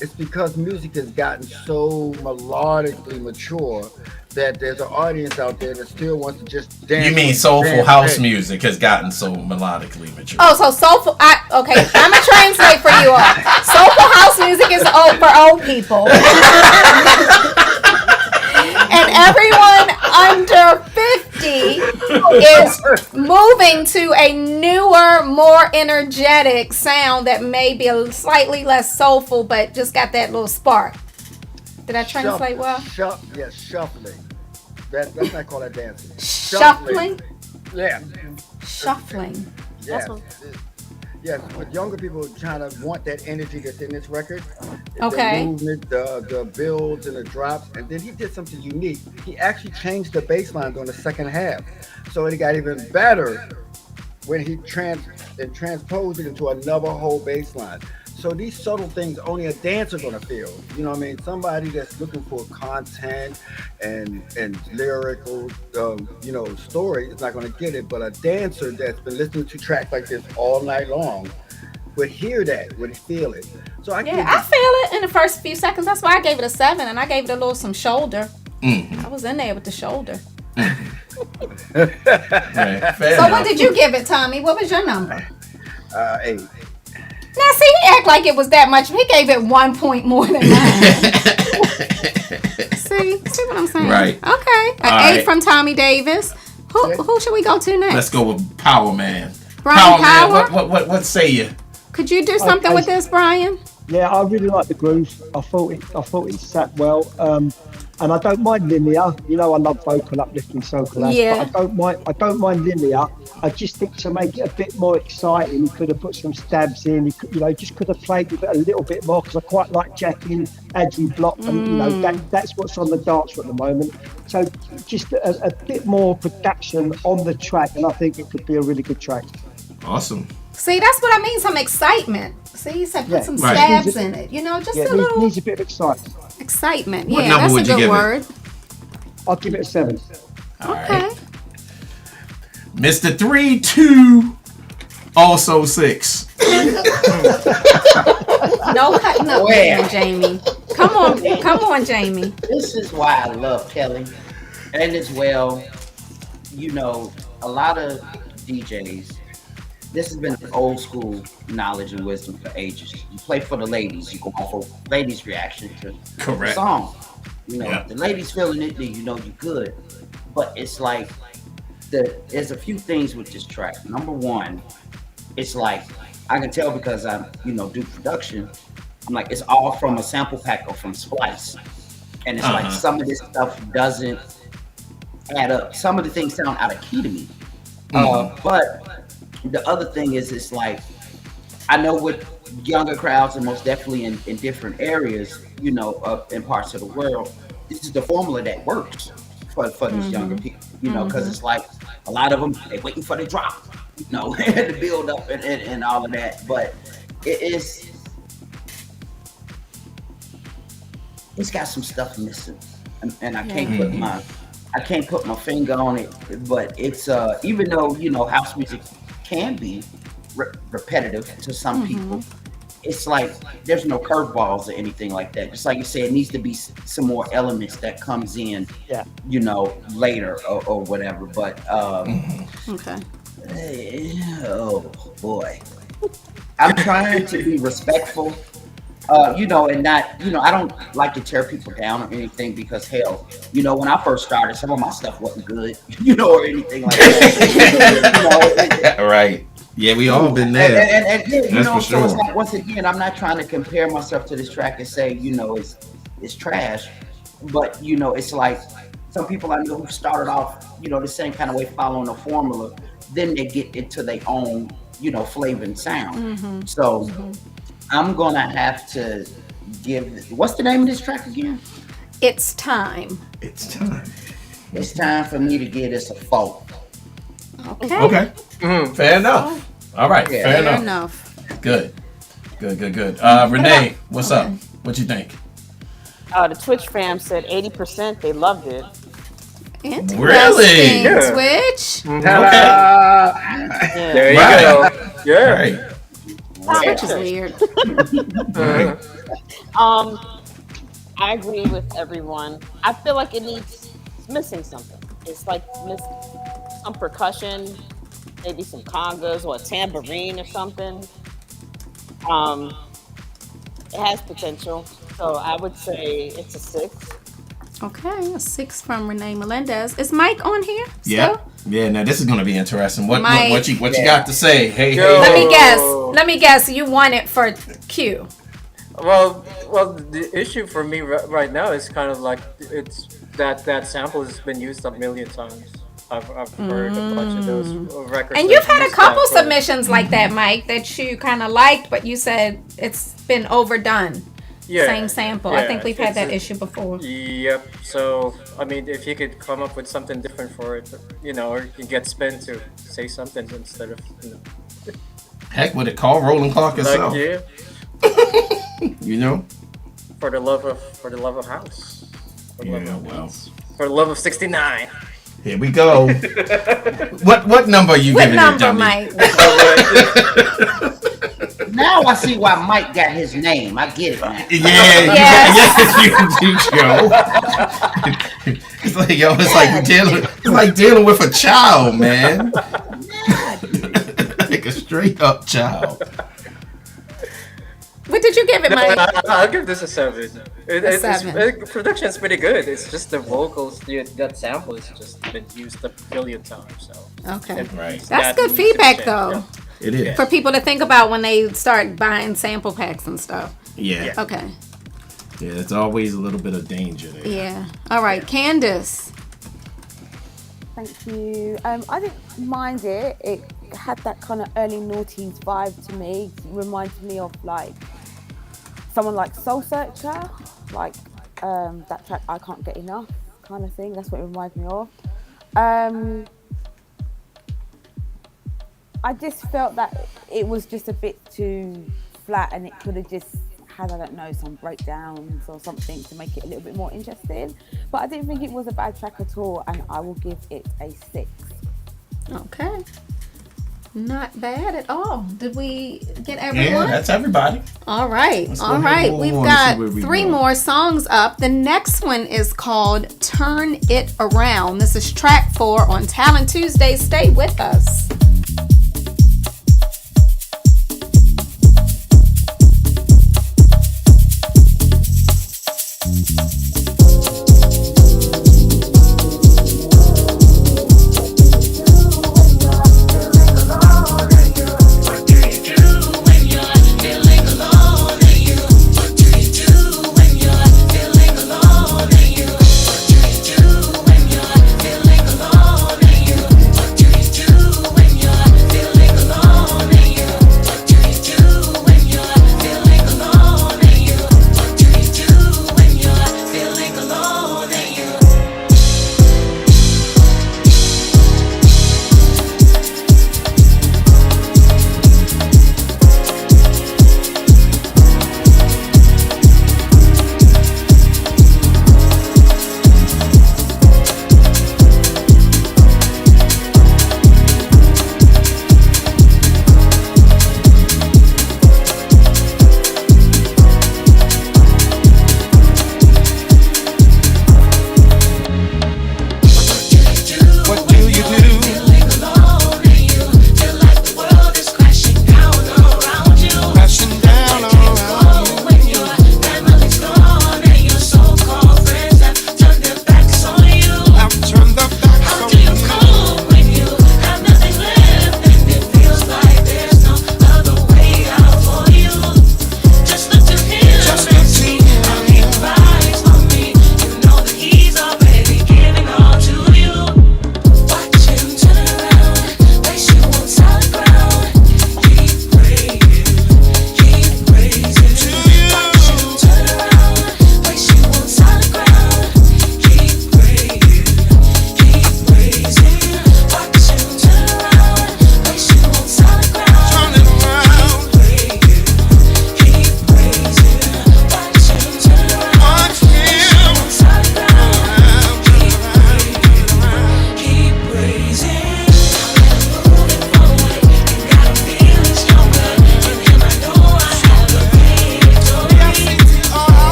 It's because music has gotten so melodically mature that there's an audience out there that still wants to just dance. You mean soulful house music has gotten so melodically mature? Oh, so soulful. Okay, I'm gonna translate for you all. Soulful house music is for old people, and everyone under 50 is moving to a newer, more energetic sound that may be slightly less soulful, but just got that little spark. Did I translate well? Yes, shuffling. Let's not call that dancing. Shuffling? Yeah. Shuffling. Yeah. Yes, but younger people trying to want that energy that's in this record. Okay. The movement, the builds and the drops. And then he did something unique. He actually changed the bass lines on the second half. So it got even better when he transposed it into another whole bass line. So these subtle things only a dancer gonna feel. You know what I mean? Somebody that's looking for content and lyrical, story is not gonna get it. But a dancer that's been listening to tracks like this all night long would hear that, would feel it. So I feel it in the first few seconds. That's why I gave it a 7, and I gave it some shoulder. I was in there with the shoulder. Right, so what did you give it, Tommy? What was your number? 8. Now, see, he act like it was that much. He gave it 1 point more than mine. See what I'm saying? Right. Okay. An 8 from Tommy Davis. Who should we go to next? Let's go with Power Man. Brian Power. Man, what say you? Could you do something with this, Brian? Yeah, I really like the groove. I thought it sat well. And I don't mind linear. You know, I love vocal uplifting soulful acts, but I don't mind linear. I just think to make it a bit more exciting, he could have put some stabs in. He could, just could have played with it a little bit more, because I quite like jacking, edgy block, and that's what's on the dance at the moment. So just a bit more production on the track, and I think it could be a really good track. Awesome. See, that's what I mean. Some excitement. See, he said put some stabs in it. Just a little. Needs a bit of excitement. Excitement. What Yeah, number that's would a you good give word. I'll give it a 7. Okay. Right. Mr. 3-2, also 6. No cutting up there, Jamie. Come on, Jamie. This is why I love Kelly, and as well, a lot of DJs. This has been old school knowledge and wisdom for ages. You play for the ladies. You go off of ladies' reaction to the song. The ladies feeling it, then you're good. But it's like there's a few things with this track. Number one, it's like I can tell because I do production. I'm like, it's all from a sample pack or from Splice, and it's like some of this stuff doesn't add up. Some of the things sound out of key to me. But the other thing is, it's like, I know with younger crowds, and most definitely in different areas, in parts of the world, this is the formula that works for these younger people, because it's like a lot of them, they're waiting for the drop, the build up and all of that. But it's got some stuff missing, and I can't put my finger on it. But it's even though house music can be repetitive to some people, it's like there's no curveballs or anything like that. Just like you said, it needs to be some more elements that comes in, later or whatever. But Okay. Oh boy, I'm trying to be respectful, and not, I don't like to tear people down or anything, because hell, when I first started, some of my stuff wasn't good, or anything like that. Right. Yeah, we all been there. And that's for sure. So it's like, once again, I'm not trying to compare myself to this track and say, it's trash, but it's like some people I know who started off, the same kind of way, following a formula, then they get into their own, flavor and sound. So I'm gonna have to give. What's the name of this track again? It's time. It's time. It's time for me to give this a 4. Okay. Fair enough. All right. Yeah. Fair enough. Good. Renee, what's up? What you think? The Twitch fam said 80% they loved it. Interesting. Really? Yeah. Twitch. There you go. Yeah. Right. Twitch is weird. I agree with everyone. I feel like it's missing something. It's like some percussion, maybe some congas or a tambourine or something. It has potential, so I would say it's a 6. Okay, a 6 from Renee Melendez. Is Mike on here? Yeah. Yeah. Now this is gonna be interesting. What you Mike. got to say? Hey. Let me guess. You want it for Q. Well, the issue for me right now is kind of like it's that sample has been used a million times. I've heard a bunch of those records. And you've had a couple submissions like that, Mike, that you kind of liked, but you said it's been overdone. Yeah, same sample. yeah, I think we've had that issue before. Yep. So, I mean, if you could come up with something different for it, or you get Spen to say something instead of, Heck, would it call Rolling Clock itself? yeah. For the love of house. For the love of 69. Here we go. What number are you giving it, number, Mike? Now I see why Mike got his name. I get it now. It's like dealing with a child, man. Like a straight up child. What did you give it, Mike? I'll give this a 7. Seven. Production's pretty good. It's just the vocals, that sample has just been used a billion times. So Okay. Right. That's good feedback, though. It is. For people to think about when they start buying sample packs and stuff. Yeah. Okay. Yeah, it's always a little bit of danger there. Yeah. All right, Candace. Thank you. I didn't mind it. It had that kind of early noughties vibe to me. It reminded me of like someone like Soul Searcher, like that track I Can't Get Enough kind of thing. That's what it reminds me of. I just felt that it was just a bit too flat, and it could have just had, I don't know, some breakdowns or something to make it a little bit more interesting. But I didn't think it was a bad track at all, and I will give it a 6. Okay. Not bad at all. Did we get everyone? Yeah, that's everybody. All right. Let's go All ahead right. and move We've on to got see where we 3 go. more songs up. The next one is called Turn It Around. This is track 4 on Talent Tuesday. Stay with us. When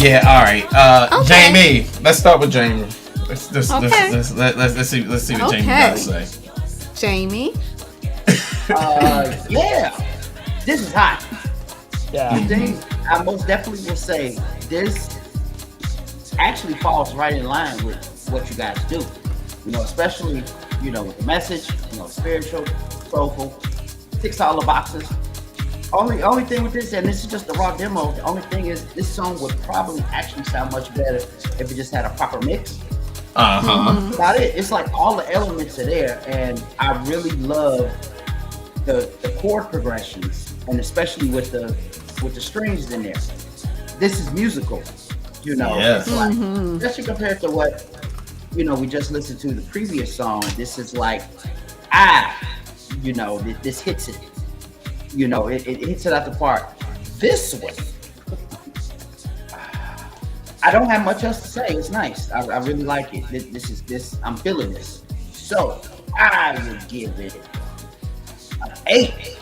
Yeah. All right. Okay. Jamie. Let's start with Jamie. Let's see what Jamie got to say. Jamie. Yeah, this is hot. Yeah. The thing I most definitely will say, this actually falls right in line with what you guys do. You know, especially, you know, with the message, you know, spiritual, soulful, ticks all the boxes. Only thing with this, and this is just the raw demo, the only thing is this song would probably actually sound much better if it just had a proper mix. About it, it's like all the elements are there, and I really love the chord progressions, and especially with the strings in there. This is musical, you know. Yes. It's like, especially compared to what, you know, we just listened to the previous song. This is like, you know, this hits it. You know, it hits it out the park. This one, I don't have much else to say. It's nice. I really like it. This. I'm feeling this. So I would give it an 8.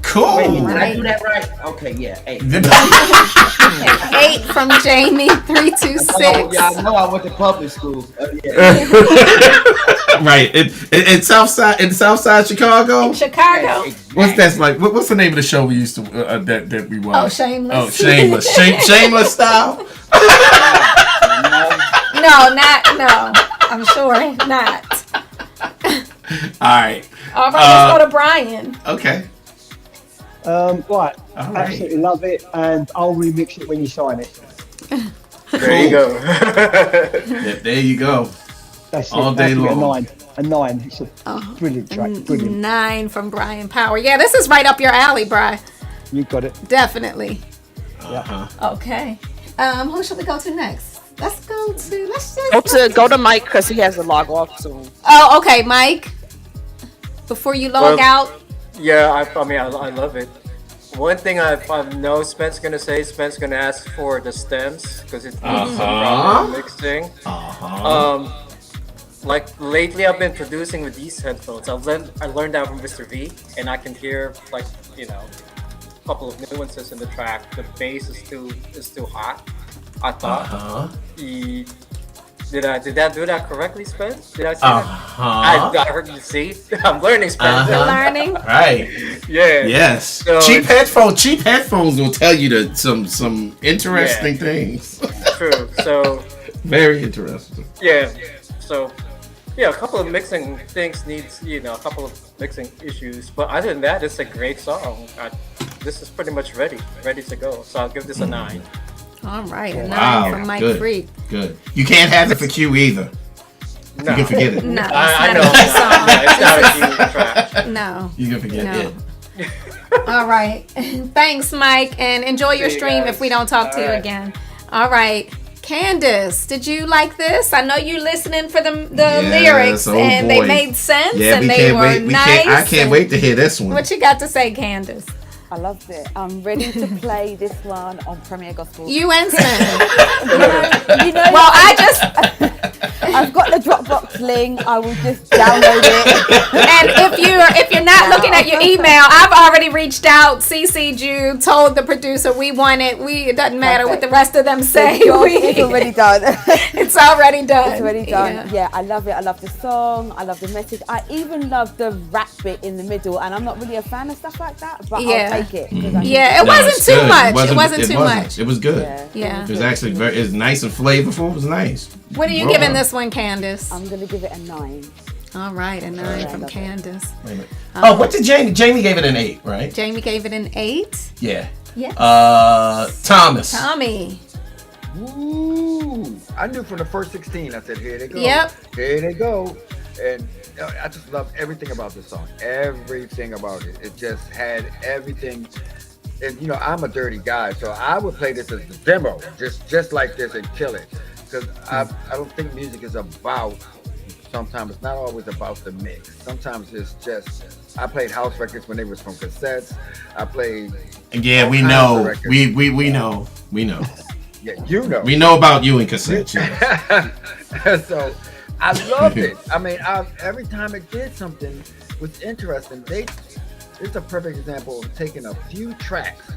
Cool. Wait, did I do that right? Okay, yeah, 8. 8 from Jamie. 326. Y'all know I went to public school. Right. In Southside Chicago. In Chicago. Yeah, exactly. What's that like? What's the name of the show we used to that we watched? Oh, Shameless. Oh, Shameless. Shameless style. No. I'm sure not. All right. All right, let's go to Brian. Okay. Right. All right. Absolutely love it, and I'll remix it when you sign it. There you go. Yeah, there you go. That's All it. day That's long. A 9. It's a brilliant track. Brilliant. 9 from Brian Power. Yeah, this is right up your alley, Brian. You got it. Definitely. Yeah. Okay. Who should we go to next? Let's Go to Mike because he has to log off soon. Oh, okay, Mike. Before you log out. Yeah, I mean, I love it. One thing I know Spen's gonna say, Spen's gonna ask for the stems because it's proper mixing. Like lately, I've been producing with these headphones. I learned that from Mr. V, and I can hear like, you know, a couple of nuances in the track. The bass is too hot, I thought. Did I do that correctly, Spen? Did I say that? I heard you. See, I'm learning Spanish. Learning. Right. Yeah. Yes. So Cheap headphones will tell you some interesting things. True. So. Very interesting. Yeah. So. Yeah, a couple of mixing things needs, you know, a couple of mixing issues, but other than that, it's a great song. This is pretty much ready to go. So I'll give this a 9. All right, a 9 from Mike good. Freak. Good. You can't have it for Q either. No. You can forget it. No, I know. It's not a huge track. No. You can forget it. All right. Thanks, Mike, and enjoy your stream if we don't talk to you again. All right. Candace, did you like this? I know you're listening for the lyrics, and they made sense, and they were nice. I can't wait to hear this one. What you got to say, Candace? I loved it. I'm ready to play this one on Premier Gospel. You and Spen. you know. Well, I've got the Dropbox link. I will just download it. And if you're not looking at your email, I've already reached out, CC'd you, told the producer we want it. It doesn't matter what the rest of them say. It's already done. It's already done. It's already done. Yeah, I love it. I love the song. I love the message. I even love the rap bit in the middle. And I'm not really a fan of stuff like that, but I'll take it. It wasn't too much. It wasn't too much. It was good. Yeah. It was actually it's nice and flavorful. It was nice. What are you giving this one, Candace? I'm going to give it a 9. All right, a 9 from Candace. Wait a minute. What did Jamie? Jamie gave it an 8, right? Jamie gave it an 8. Yeah. Yes. Thomas. Tommy. Ooh, I knew from the first 16. I said, here they go. Yep. Here they go. And I just love everything about this song. Everything about it. It just had everything. And you know, I'm a dirty guy, so I would play this as the demo, just like this, and kill it. Because I don't think music is about. Sometimes it's not always about the mix. Sometimes it's just. I played house records when they was from cassettes. I played. Yeah, we know. We know. We know. Yeah, you know. We know about you and cassettes. So I loved it. I mean, every time it did something was interesting. It's a perfect example of taking a few tracks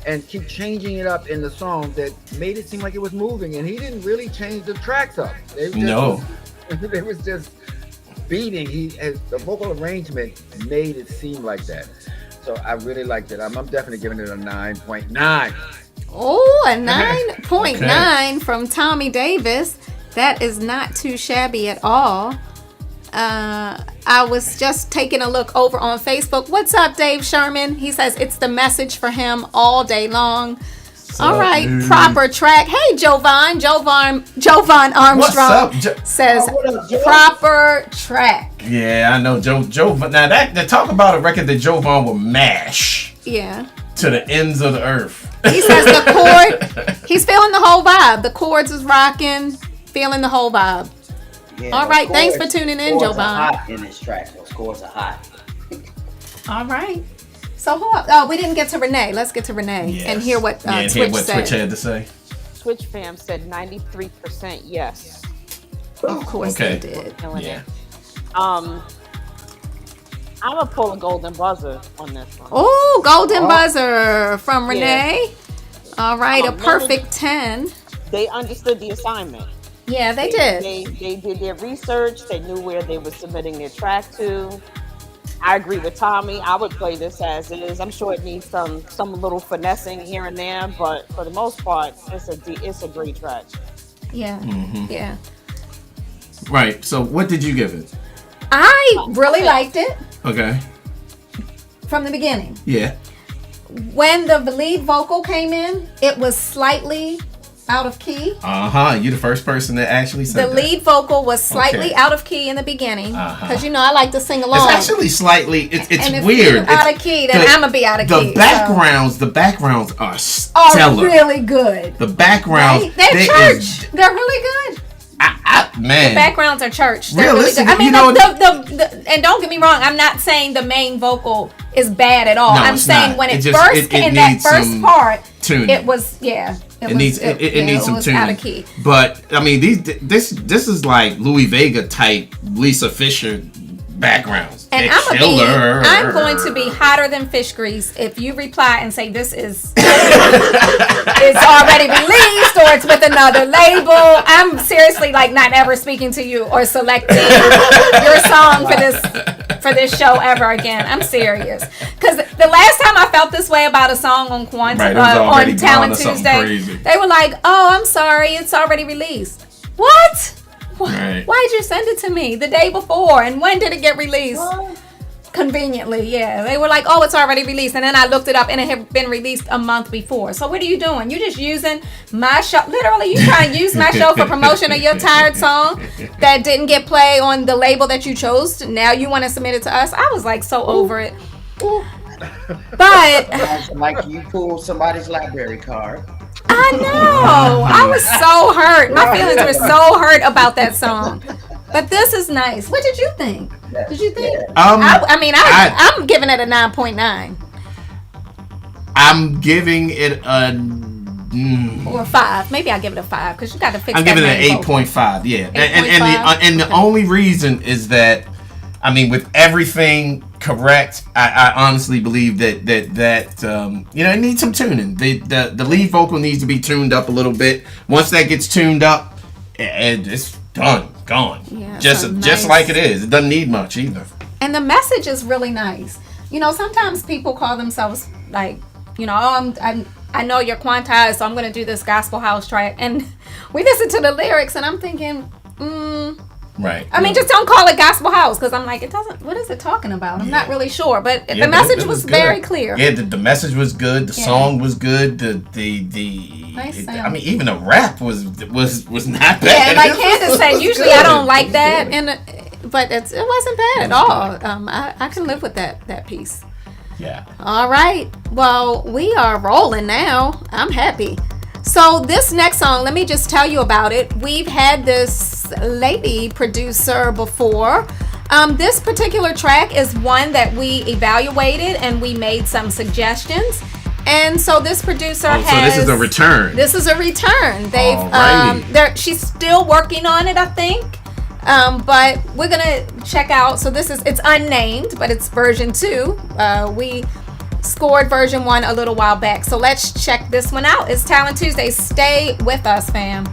and keep changing it up in the song that made it seem like it was moving. And he didn't really change the tracks up. It was just beating. The vocal arrangement made it seem like that. So I really liked it. I'm definitely giving it a 9.9. Oh, a 9.9 from Tommy Davis. That is not too shabby at all. I was just taking a look over on Facebook. What's up, Dave Sherman? He says it's the message for him all day long. All right, proper track. Hey, Jovan Armstrong says proper track. Yeah, I know Jovan. Now that talk about a record that Jovan will mash. Yeah. To the ends of the earth. He says the chord. He's feeling the whole vibe. The chords is rocking. Feeling the whole vibe. Yeah, all right, thanks for tuning in, Jovan. Hot in this track. Those chords are hot. All right. So we didn't get to Renee. Let's get to Renee and hear what Twitch said. Twitch had to say. Twitch fam said 93% yes. Of course they did. Yeah. I'm gonna pull a golden buzzer on this one. Oh, golden buzzer from Renee. Yeah. All right, a perfect 10. They understood the assignment. Yeah, they did. They did their research. They knew where they were submitting their track to. I agree with Tommy. I would play this as is. I'm sure it needs some little finessing here and there, but for the most part, it's a great track. Yeah, yeah. Right. So, what did you give it? I really liked it. Okay. From the beginning. Yeah. When the lead vocal came in, it was slightly out of key. You the first person that actually said the lead vocal was slightly out of key in the beginning because I like to sing along. It's actually slightly. It's and if weird. You're out of key, then I'm gonna be out of key. The backgrounds are stellar. Really good. The backgrounds, right? They're church. They're really good. Man, the backgrounds are church. They're really good. I mean, and don't get me wrong. I'm not saying the main vocal is bad at all. I'm saying when it first in that first part, tuning. It was It needs some tuning. Out of key. But I mean, this is like Louis Vega type Lisa Fisher backgrounds. And I'm going to be hotter than fish grease if you reply and say this is it's already released or it's with another label. I'm seriously not ever speaking to you or selecting your song for this show ever again. I'm serious. Because the last time I felt this way about a song on on Talent Tuesday, they were like, "Oh, I'm sorry, it's already released." What? Right. Why did you send it to me the day before? And when did it get released? What? Conveniently, yeah. They were like, "Oh, it's already released," and then I looked it up, and it had been released a month before. So what are you doing? You're just using my show. Literally, you trying to use my show for promotion of your tired song that didn't get play on the label that you chose. Now you want to submit it to us? I was so over it. But like you pulled somebody's library card. I know. I was so hurt. My feelings were so hurt about that song. But this is nice. What did you think? Did you think? I'm giving it a 9.9. I'm giving it a or 5. Maybe I'll give it a 5 because you got to fix. I'm giving it an 8.5. Yeah, 8.5? And the only reason is that with everything correct, I honestly believe that it needs some tuning. The lead vocal needs to be tuned up a little bit. Once that gets tuned up, it's gone. Yeah, just like it is. It doesn't need much either. And the message is really nice. Sometimes people call themselves I know you're Quantize, so I'm going to do this gospel house track. And we listen to the lyrics, and I'm thinking, Right. Just don't call it gospel house because I'm like, it doesn't. What is it talking about? I'm not really sure, but the message was very clear. Yeah, the message was good. The song was good. Even the rap was not bad. Yeah, like Candace said, usually I don't like that, but it wasn't bad at all. I can live with that piece. Yeah. All right. Well, we are rolling now. I'm happy. So this next song, let me just tell you about it. We've had this lady producer before. This particular track is one that we evaluated and we made some suggestions. And so this producer So this is a return. This is a return. She's still working on it, I think. But we're gonna check out. So it's unnamed, but it's version 2. scored version 1 a little while back. So let's check this one out. It's Talent Tuesday. Stay with us, fam.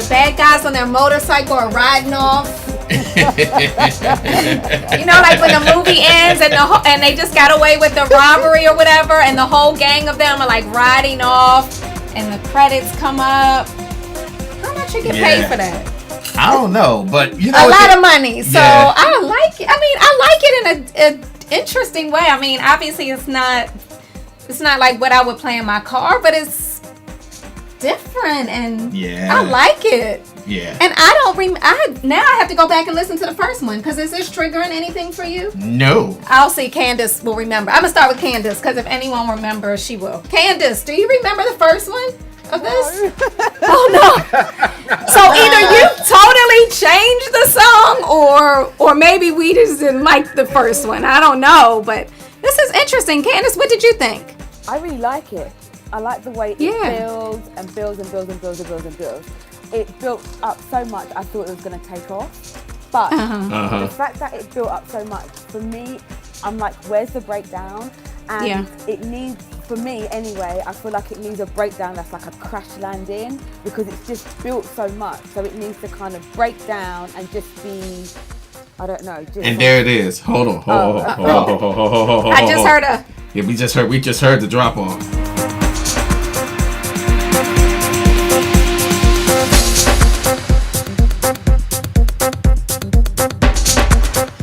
The bad guys on their motorcycle are riding off. You know, like when the movie ends and they just got away with the robbery or whatever, and the whole gang of them are like riding off, and the credits come up. How much you get paid for that? I don't know, but you know, a lot of money. So I like it. I mean, I like it in an interesting way. I mean, obviously it's not like what I would play in my car, but it's different, and I like it. Yeah. And I don't now I have to go back and listen to the first one, because is this triggering anything for you? No. I'll see. Candace will remember. I'm gonna start with Candace, because if anyone remembers, she will. Candace, do you remember the first one of this? Oh no. So either you totally changed the song, or maybe we just didn't like the first one. I don't know, but this is interesting. Candace, what did you think? I really like it. I like the way it builds and builds and builds and builds and builds and builds. It built up so much, I thought it was going to take off. But the fact that it built up so much, for me, I'm like, where's the breakdown? And it needs, for me anyway, I feel like it needs a breakdown that's like a crash landing, because it's just built so much. So it needs to kind of break down and just be, I don't know. And there it is. Hold on. I just heard a... Yeah, we just heard the drop off.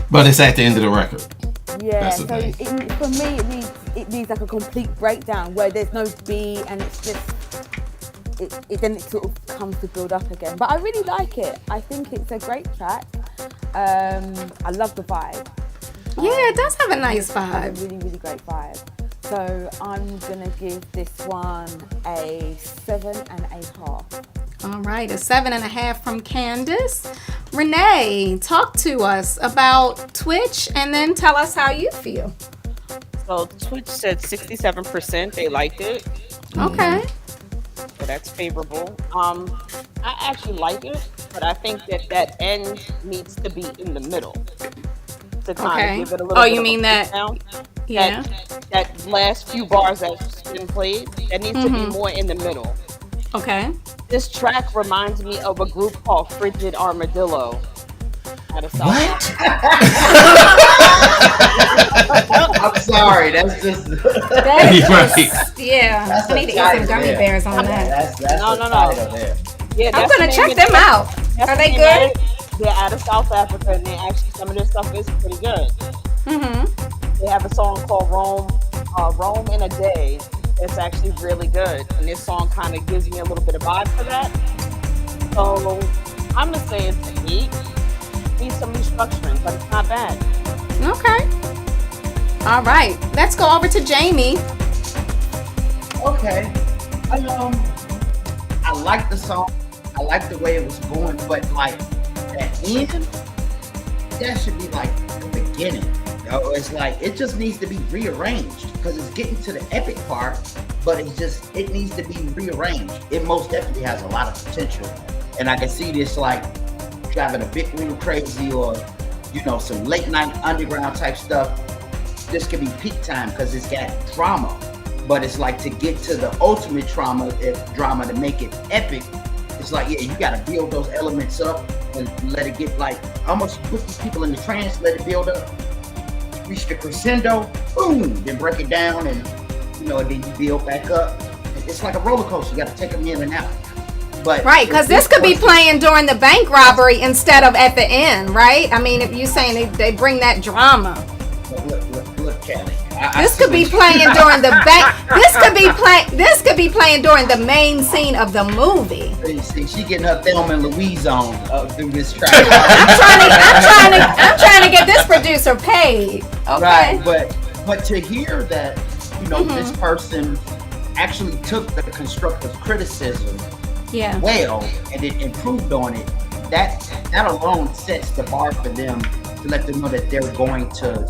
But it's at the end of the record. Yeah, so for me it needs like a complete breakdown where there's no beat, and it's just then it sort of comes to build up again. But I really like it. I think it's a great track. I love the vibe. Yeah, it does have a nice vibe. It's a really, really great vibe. So I'm gonna give this one a 7.5. All right, a 7.5 from Candace. Renee, talk to us about Twitch, and then tell us how you feel. So Twitch said 67% they liked it. Okay. So that's favorable. I actually like it, but I think that end needs to be in the middle to kind of give it a little. Oh, you mean that? Yeah. That last few bars that's been played, that needs to be more in the middle. Okay. This track reminds me of a group called Frigid Armadillo. What? I'm sorry. That's just. Yeah. I need to eat some gummy bears on that. No. Yeah, I'm gonna check them out. Are they good? They're out of South Africa, and actually some of their stuff is pretty good. They have a song called Rome in a Day. It's actually really good, and this song kind of gives me a little bit of vibe for that. So I'm gonna say it's an 8. Needs some restructuring, but it's not bad. Okay. All right, let's go over to Jamie. Okay. I like the song. I like the way it was going, but like that end, that should be like the beginning. It's like it just needs to be rearranged, because it's getting to the epic part, but it needs to be rearranged. It most definitely has a lot of potential, and I can see this like driving a big room crazy, or some late night underground type stuff. This could be peak time because it's got drama, but it's like to get to the ultimate drama to make it epic. It's like, you got to build those elements up and let it get like almost put these people in the trance, let it build up. Reach the crescendo, boom, then break it down, and then you build back up. It's like a roller coaster. You got to take them in and out. But right, because this could be playing during the bank robbery instead of at the end, right? I mean, if you're saying they bring that drama. Look, Kelly. This could be playing during the bank. This could be playing during the main scene of the movie. See, she getting her Thelma and Louise on through this track. I'm trying to get this producer paid. Okay. Right, but to hear that, this person actually took the constructive criticism well and it improved on it, that alone sets the bar for them to let them know that they're going to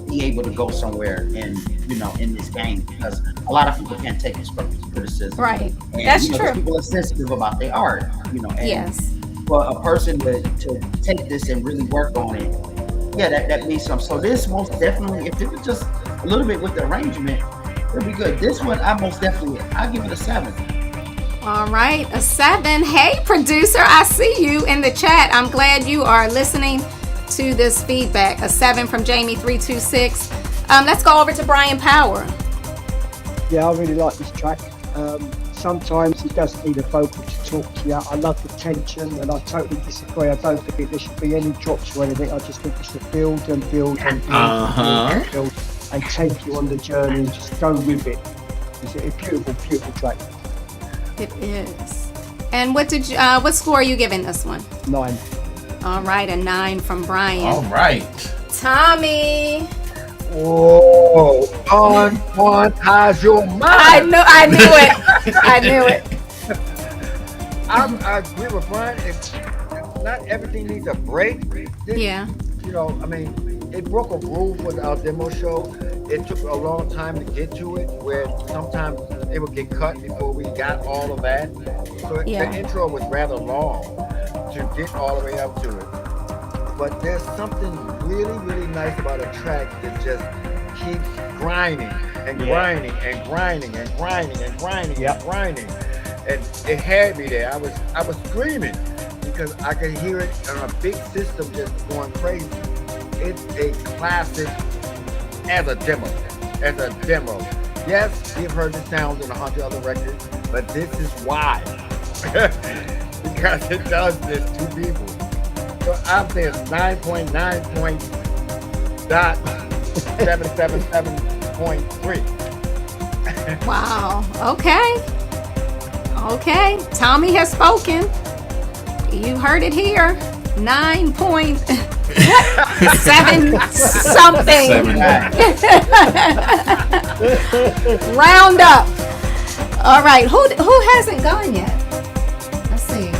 be able to go somewhere in this game, because a lot of people can't take constructive criticism. Right. And, that's true. People are sensitive about their art, and for a person to take this and really work on it, that means something. So this most definitely, if it was just a little bit with the arrangement, it'd be good. This one, I'll give it a 7. All right, a 7. Hey, producer, I see you in the chat. I'm glad you are listening to this feedback. A 7 from Jamie326. Let's go over to Brian Power. Yeah, I really like this track. Sometimes he does need a vocal to talk to you. I love the tension, and I totally disagree. I don't think there should be any drops or anything. I just think it should build and build and build, and build and take you on the journey and just go with it. It's a beautiful, beautiful track. It is. And what score are you giving this one? 9. All right, a 9 from Brian. All right. Tommy. Oh, quantize your mind. I knew it. I knew it. I agree with Brian. Not everything needs a break. Yeah. You know, I mean, it broke a groove with our demo show. It took a long time to get to it, where sometimes it would get cut before we got all of that. So the intro was rather long to get all the way up to it. But there's something really, really nice about a track that just keeps grinding and grinding and grinding and grinding and grinding and grinding. And it had me there. I was screaming because I could hear it on a big system just going crazy. It's a classic as a demo. Yes, we've heard the sounds in 100 other records, but this is why. Because it does this to people. So I'm saying 9.9.777.3. Wow. Okay. Tommy has spoken. You heard it here. 9.7 something. Round up. All right. Who hasn't gone yet? Let's see.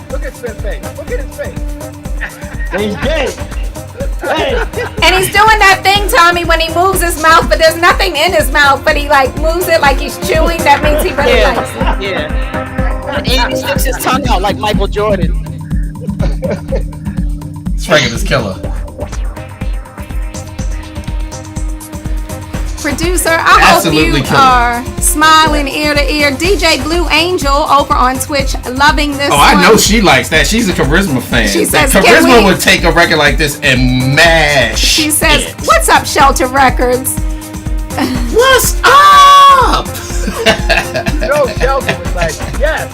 Look at Spen's face. Look at his face. He's dead. Hey. And he's doing that thing, Tommy, when he moves his mouth, but there's nothing in his mouth, but he like moves it like he's chewing. That means he really likes it. Yeah. And he sticks his tongue out like Michael Jordan. This record is killer. Producer, I Absolutely hope you killer. are smiling ear to ear. DJ Blue Angel over on Twitch, loving this one. I know she likes that. She's a Charisma fan. She says, Charisma would take a record like this and mash. She says, "What's up, Shelter Records?" What's up? Shelter was like, yes.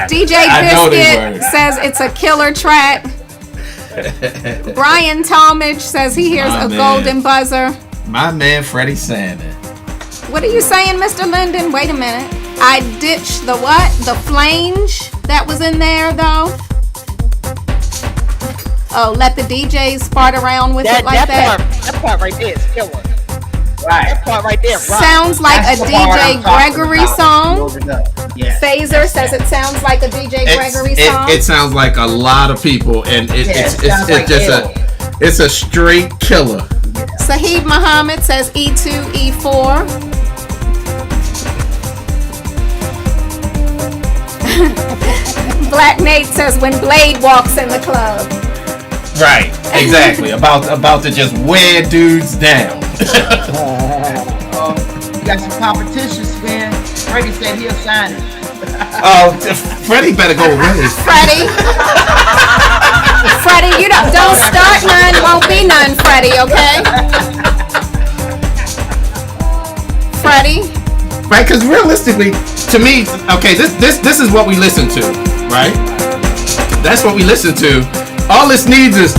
DJ Biscuit says it's a killer track. Brian Talmadge says he hears a golden buzzer. My man Freddie Sandin. What are you saying, Mr. Linden? Wait a minute. I ditched the what? The flange that was in there, though. Oh, let the DJs fart around with it like that. That part right there is killer. Right. That part right there. Sounds like That's a the part DJ I'm talking Gregory about. song. Yeah. Phaser says it sounds like a DJ Gregory song. It sounds like a lot of people, and it's like it's a straight killer. Sahib Muhammad says E2, E4. Black Nate says when Blade walks in the club. Right, exactly. about to just wear dudes down. You got some competition, Spen. Freddie said he'll sign it. Oh, Freddie better go away. Freddie, you don't start none, won't be none, Freddie, okay? Freddie. Right, because realistically, to me, okay, this is what we listen to, right? That's what we listen to. All this needs is.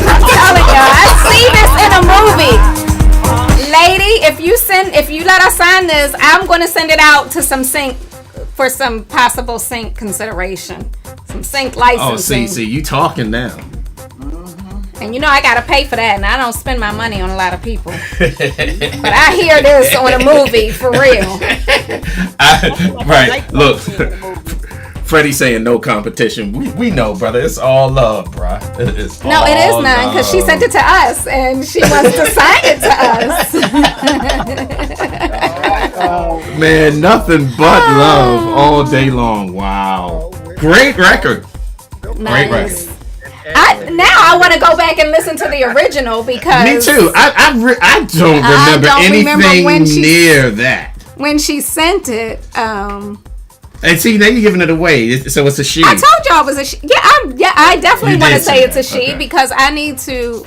I'm telling you, I see this in a movie. Lady, if you let us sign this, I'm going to send it out to some sync for some possible sync consideration, some sync licensing. Oh, see, you talking now. And you know I gotta pay for that, and I don't spend my money on a lot of people. But I hear this on a movie for real. Right, look, Freddie saying no competition. We know, brother. It's all love, bruh. It is none, because she sent it to us, and she wants to sign it to us. Man, nothing but love all day long. Wow, great record. Nice. Great record. now I want to go back and listen to the original because me too. I don't remember anything near that when she sent it. And see, then you're giving it away. So it's a she. I told y'all it was a she. Yeah, I definitely want to say it's a she because I need to,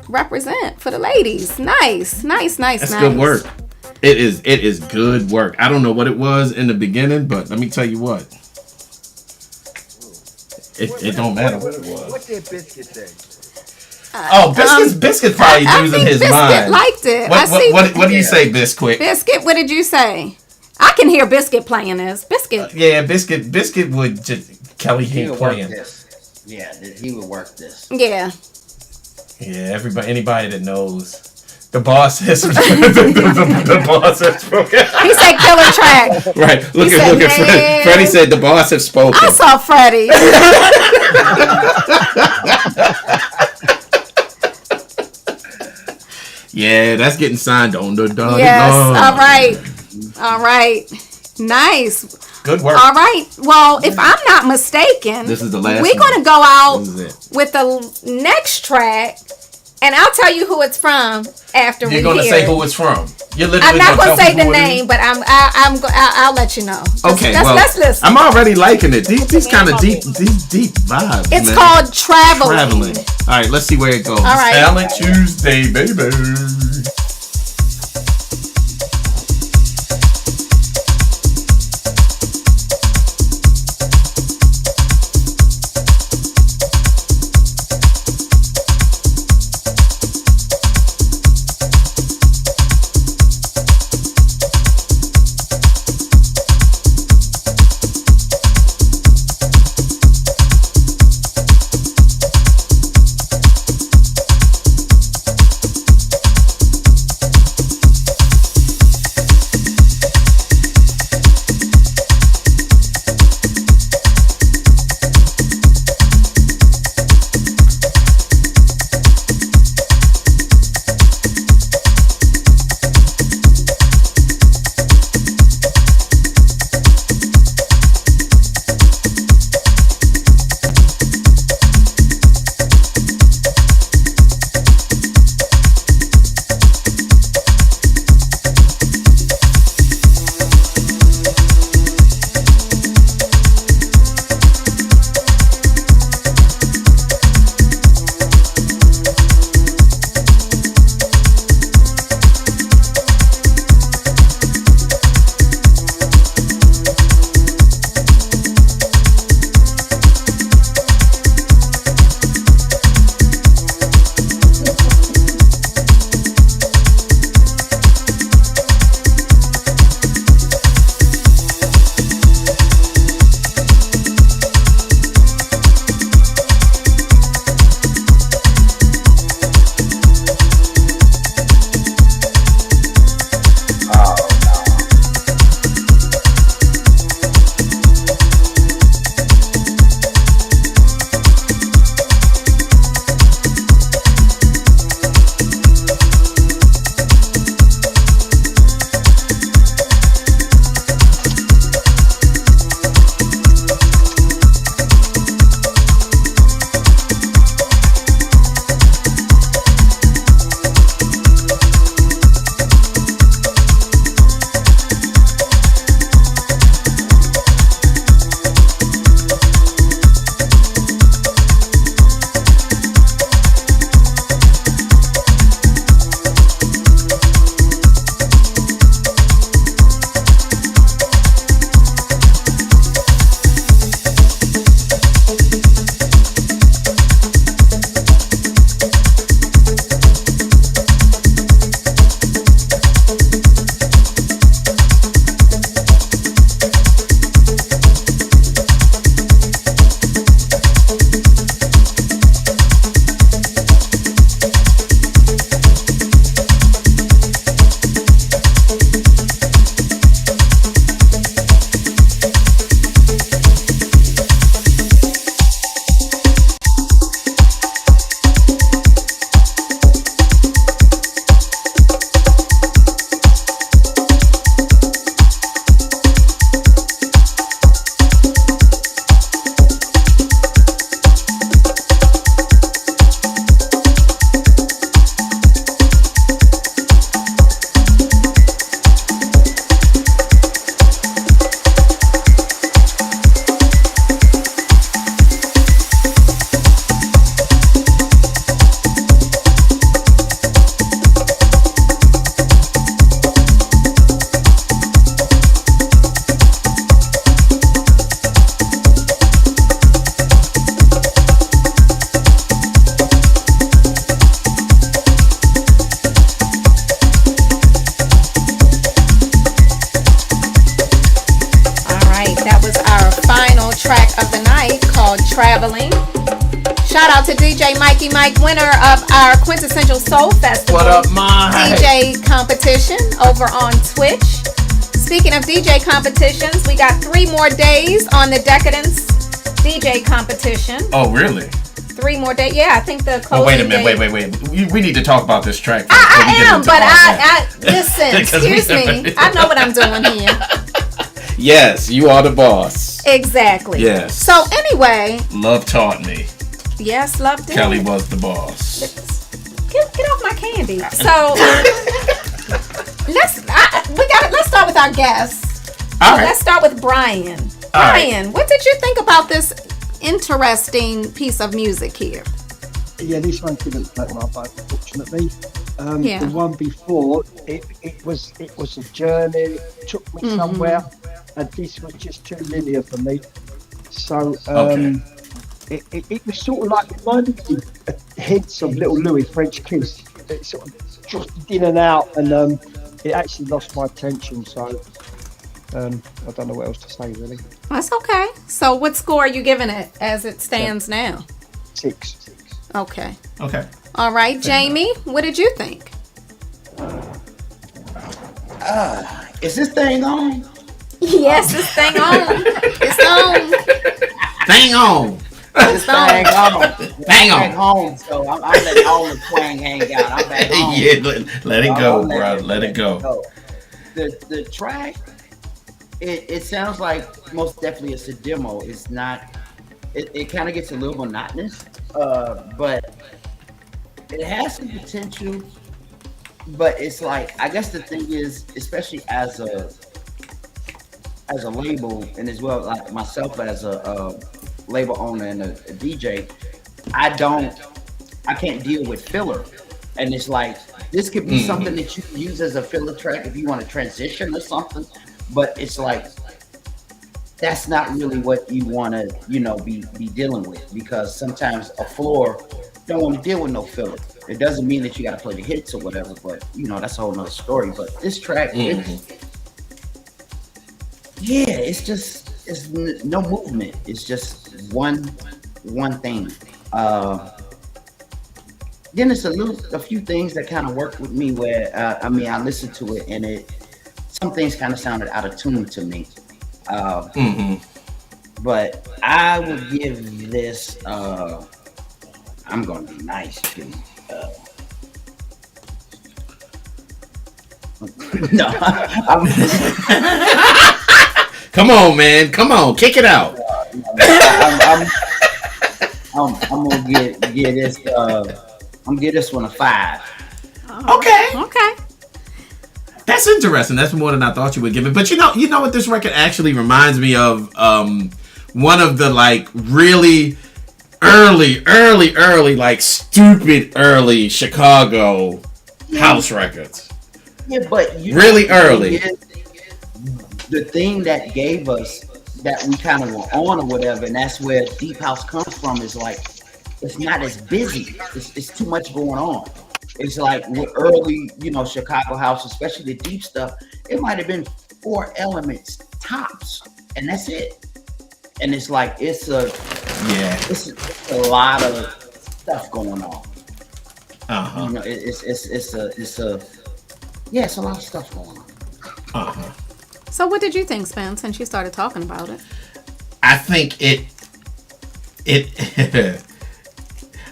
represent for the ladies. Nice. That's good work. It is good work. I don't know what it was in the beginning, but let me tell you what. It don't matter what it was. What did Biscuit say? Biscuit probably losing his mind. Biscuit liked it. What do you say, Biscuit? Biscuit, what did you say? I can hear Biscuit playing this. Biscuit. Biscuit would just Kelly hate playing. Yeah, he would work this. Yeah. Yeah, anybody that knows. The boss has the boss has spoken. He said killer track. Right. Look at Freddie. Freddie said the boss has spoken. I saw Freddie. Yeah, that's getting signed on the dotted Yes. line. All right. Nice. Good work. All right. Well, if I'm not mistaken, this is the last. We're going to go out with the next track. And I'll tell you who it's from after You're going to say who it's from. I'm not going to say the name, but I'll let you know. Let's listen. I'm already liking it. These kind of deep vibes. It's called Traveling. All right, let's see where it goes. All right. Talent Tuesday, baby. traveling. Shout out to DJ Mikey Mike, winner of our Quintessential Soul Festival. What up, Mike? DJ competition over on Twitch. Speaking of DJ competitions, we got 3 more days on the Decadence DJ competition. Oh, really? 3 more days. Yeah, I think the closing. Oh, wait a minute. Wait. We need to talk about this track. I am, but I listen. Excuse me. I know what I'm doing here. Yes, you are the boss. Exactly. Yes. So anyway, Love taught me. Yes, Love did. Kelly was the boss. Get off my candy. So let's start with our guests. All right. Let's start with Brian. Brian, what did you think about this interesting piece of music here? Yeah, this one didn't play my boat, unfortunately. Yeah. The one before, it was a journey. It took me somewhere, and this was just too linear for me. So it was sort of like reminded me hints of Little Louis, French Kiss. It sort of drifted in and out, and it actually lost my attention. So I don't know what else to say really. That's okay. So what score are you giving it as it stands now? 6. Okay. All right, Jamie, what did you think? Is this thing on? Yes, this thing on. It's on. Thing on. This thing on. Bang on. I'm back home, so I'm letting all the twang hang out. I'm back home. Yeah, let it go, bro. Let it go. The track, it sounds like most definitely it's a demo. It's not. It kind of gets a little monotonous, but it has some potential. But it's like, I guess the thing is, especially as a label, and as well like myself as a label owner and a DJ, I can't deal with filler. And it's like, this could be something that you can use as a filler track if you want to transition or something, but it's like, that's not really what you want to, be dealing with, because sometimes a floor don't want to deal with no filler. It doesn't mean that you got to play the hits or whatever, but that's a whole nother story. But this track, it's no movement. It's just one thing. Then it's a few things that kind of work with me where, I listened to it and some things kind of sounded out of tune to me. But I would give this, I'm going to be nice too. No, Come on, man. Come on, kick it out. I'm gonna give this. I'm gonna give this one a 5. Okay. That's interesting. That's more than I thought you would give it. But you know what this record actually reminds me of? One of the like really early, like stupid early Chicago house records. Yeah, but really early. The thing that gave us that we kind of were on or whatever, and that's where deep house comes from, is like it's not as busy. It's too much going on. It's like with early, Chicago house, especially the deep stuff, it might have been 4 elements tops, and that's it. And it's like it's a lot of stuff going on. It's a lot of stuff going on. So what did you think, Spen, since you started talking about it? I think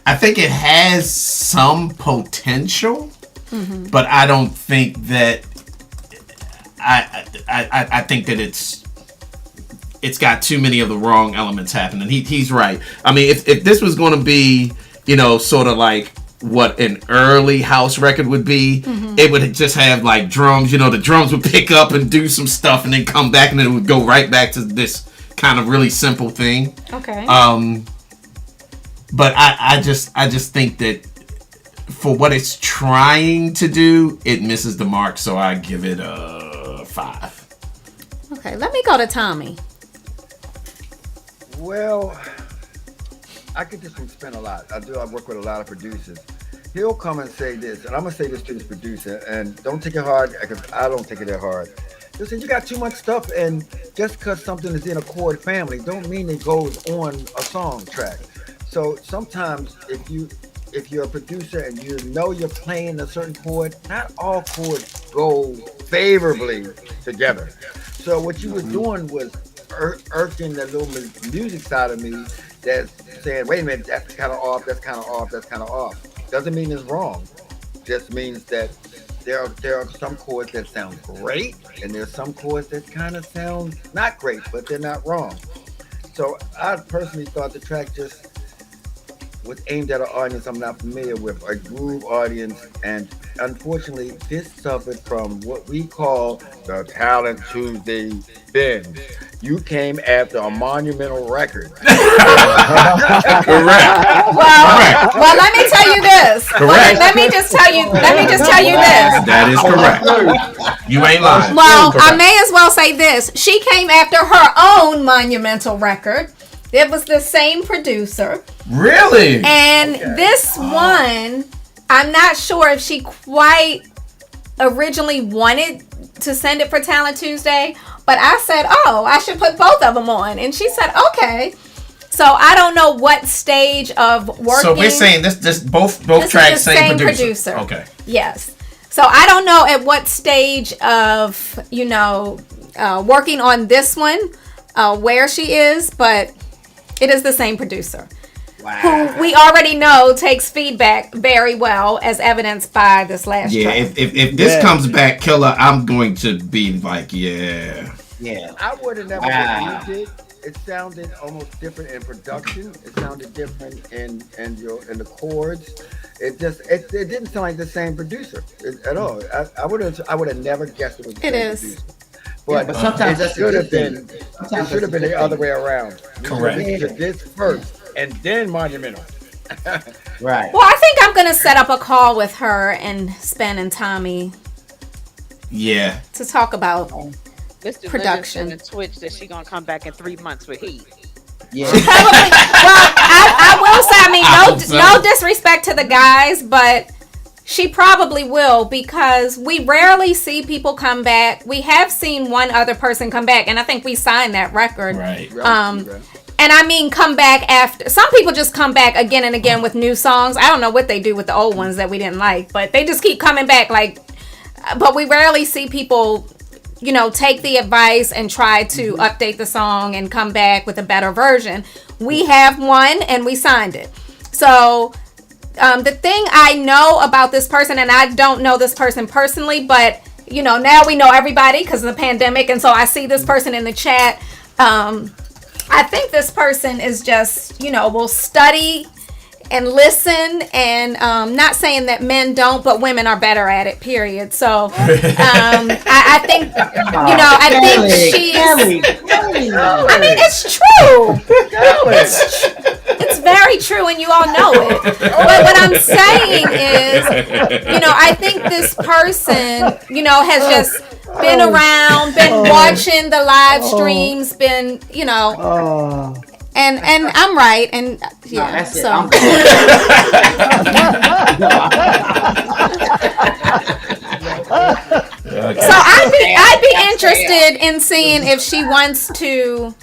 I think it has some potential, but I don't think that I think that it's got too many of the wrong elements happening. He's right. I mean, if this was going to be, sort of like what an early house record would be, it would just have like drums. The drums would pick up and do some stuff and then come back, and then it would go right back to this kind of really simple thing. Okay. But I just think that for what it's trying to do, it misses the mark. So I give it a 5. Okay, let me go to Tommy. Well, I get this from Spen a lot. I work with a lot of producers. He'll come and say this, and I'm going to say this to this producer, and don't take it hard, because I don't take it that hard. Listen, you got too much stuff, and just because something is in a chord family, don't mean it goes on a song track. So sometimes, if you're a producer and you know you're playing a certain chord, not all chords go favorably together. So what you were doing was irking the little music side of me that's saying, wait a minute, that's kind of off, that's kind of off, that's kind of off. Doesn't mean it's wrong. Just means that there are some chords that sound great, and there's some chords that kind of sound not great, but they're not wrong. So I personally thought the track just was aimed at an audience I'm not familiar with, a groove audience, and unfortunately, this suffered from what we call the Talent Tuesday binge. You came after a monumental record. Correct. Well, let me tell you this. Correct. Let me just tell you this. That is correct. You ain't lying. Well, Correct. I may as well say this. She came after her own monumental record. It was the same producer. Really? And this one, I'm not sure if she quite originally wanted to send it for Talent Tuesday, but I said, oh, I should put both of them on. And she said, okay. So I don't know what stage of working. So we're saying this both tracks, same producer. Okay. Yes. So I don't know at what stage of, working on this one, where she is, but it is the same producer. Wow. Who we already know takes feedback very well, as evidenced by this last track. If this comes back killer, I'm going to be like, yeah. I would have never believed it. It sounded almost different in production. It sounded different in the chords. It didn't sound like the same producer at all. I would have never guessed it was the same producer. But sometimes it should have been. It should have been the other way around. Correct. This first, and then monumental. Right. Well, I think I'm gonna set up a call with her and Spen and Tommy. Yeah. To talk about Mr. production. And Twitch that she gonna come back in 3 months with heat. Yeah. Probably. Well, I will say. I mean, no disrespect to the guys, but she probably will, because we rarely see people come back. We have seen one other person come back, and I think we signed that record. Right. And I mean, come back after. Some people just come back again and again with new songs. I don't know what they do with the old ones that we didn't like, but they just keep coming back. But we rarely see people, take the advice and try to update the song and come back with a better version. We have one, and we signed it. So the thing I know about this person, and I don't know this person personally, but now we know everybody because of the pandemic, and so I see this person in the chat. I think this person is just, will study and listen, and not saying that men don't, but women are better at it, period. So I think, I think she's, I mean, it's true. It's very true, and you all know it. But what I'm saying is, I think this person, has just been around, been watching the live streams, been, and I'm right, and yeah, that's so. So I'd be interested in seeing if she wants to,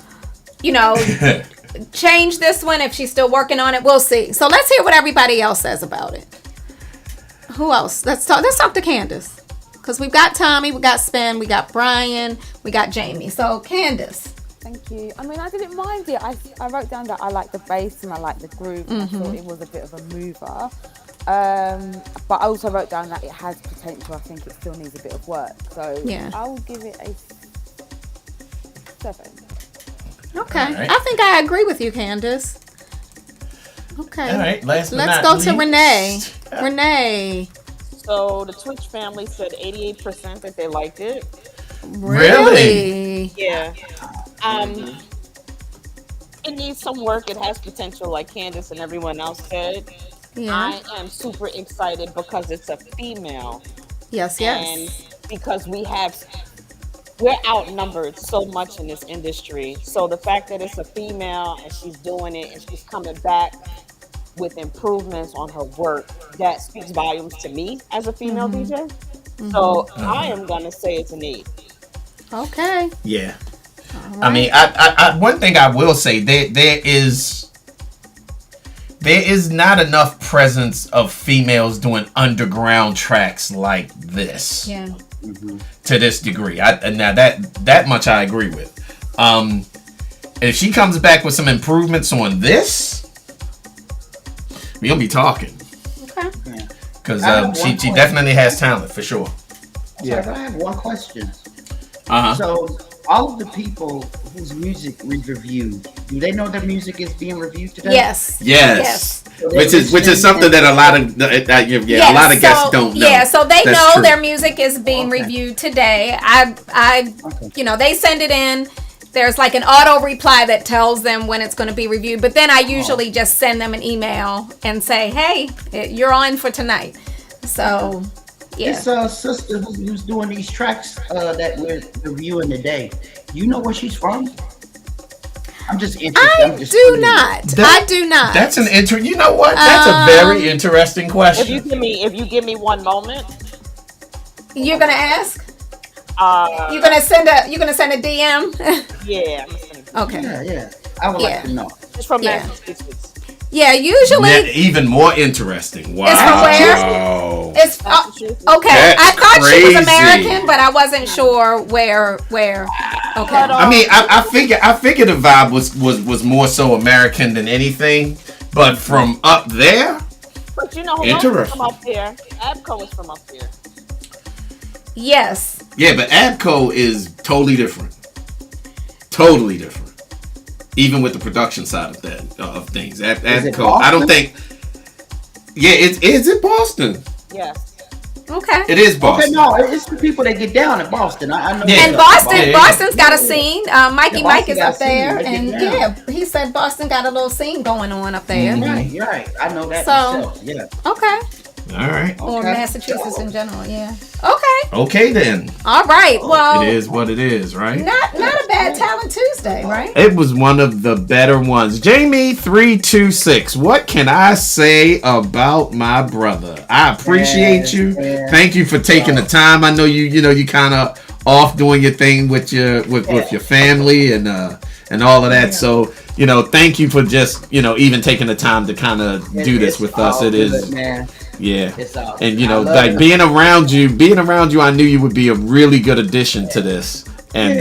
change this one, if she's still working on it. We'll see. So let's hear what everybody else says about it. Who else? Let's talk to Candace. Because we've got Tommy, we got Spen, we got Brian, we got Jamie. So Candace. Thank you. I mean, I didn't mind it. I wrote down that I like the bass and I like the groove. I thought it was a bit of a mover. But I also wrote down that it has potential. I think it still needs a bit of work. So yeah. I will give it a 7. Okay. Right. I think I agree with you, Candace. Okay. All right. Let's go to Renee. Renee. So the Twitch family said 88% that they liked it. Really? Yeah. It needs some work. It has potential, like Candace and everyone else said. Yeah. I am super excited because it's a female. Yes. And because we're outnumbered so much in this industry. So the fact that it's a female and she's doing it and she's coming back with improvements on her work, that speaks volumes to me as a female DJ. So I am going to say it's an 8. Okay. Yeah. Right. I mean, I one thing I will say, there is not enough presence of females doing underground tracks like this. Yeah. To this degree. Now that much I agree with. If she comes back with some improvements on this, we'll be talking. Okay. Because she definitely has talent for sure. Yeah. I have one question. Uh-huh. So all of the people whose music we reviewed, do they know their music is being reviewed today? Yes. Which is something that a lot of a lot of guests don't know. Yeah, so they That's know true. their music is being reviewed today. They send it in. There's like an auto reply that tells them when it's going to be reviewed. But then I usually just send them an email and say, "Hey, you're on for tonight." So, yeah. This sister who's doing these tracks that we're reviewing today, you know where she's from? I'm just interested. I do not. That's an You know what? That's a very interesting question. If you give me one moment, you're gonna ask. You're gonna send a DM. Yeah. Okay. Yeah. I would like to know. It's from Massachusetts. Yeah, usually. Even more interesting. Wow. It's from where? It's okay. That's I thought she was crazy. American, but I wasn't sure where. Okay. I mean, I figured the vibe was more so American than anything, but from up there. But you know who else is from up there? Abco is from up there. Yes. Yeah, but Abco is totally different. Totally different. Even with the production side of that of things. Abco, I don't think. Yeah, is it Boston? Yes. Okay. It is Boston. Okay, no, it's the people that get down in Boston. I know. And Boston's got a scene. Mikey Mike is up there, scene. and he said Boston got a little scene going on up there. You're right. I know that myself. Yeah. Okay. All right. Or Massachusetts in general. Yeah. Okay. Okay then. All right. Well, it is what it is, right? Not a bad Talent Tuesday, right? It was one of the better ones. Jamie 326. What can I say about my brother? I appreciate you. Thank you for taking the time. I know you kind of off doing your thing with your family and all of that. So, thank you for just, even taking the time to kind of do this with us. It is, man. Yeah. And like being around you, I knew you would be a really good addition to this. And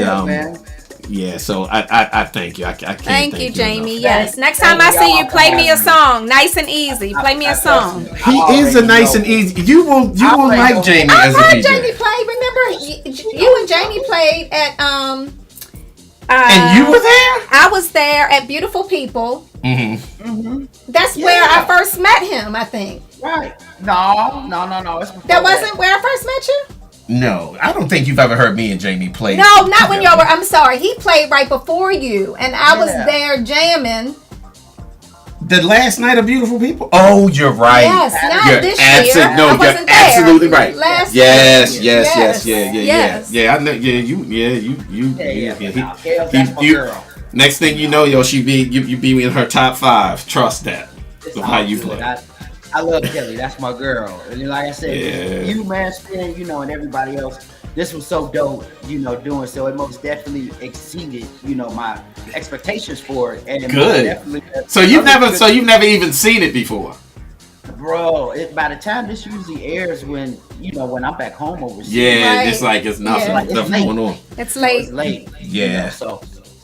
so I thank you. I can't thank you, Jamie. Yes. Next time I see you, play me a song, nice and easy. Play me a song. He is a nice and easy. You will like Jamie as a DJ. I heard Jamie play. Remember, you and Jamie played at and you were there? I was there at Beautiful People. That's where I first met him, I think. Right. No. That wasn't where I first met you? No, I don't think you've ever heard me and Jamie play. No, not when y'all were. I'm sorry. He played right before you, and I was there jamming. The last night of Beautiful People? Oh, you're right. Yes, not this year. No, I wasn't you're absolutely right. Last yes. year. Yeah, I know. You. Next thing you know, you be in her top 5. Trust that. Of how you play. I love Kelly. That's my girl. And like I said, you, man, Spen, and everybody else. This was so dope, doing so. It most definitely exceeded, my expectations for it. And good. So you've never even seen it before, bro. By the time this usually airs, when when I'm back home overseas. Yeah, right. It's like it's nothing. Yeah. Nothing going on. It's late. It's late. Yeah. So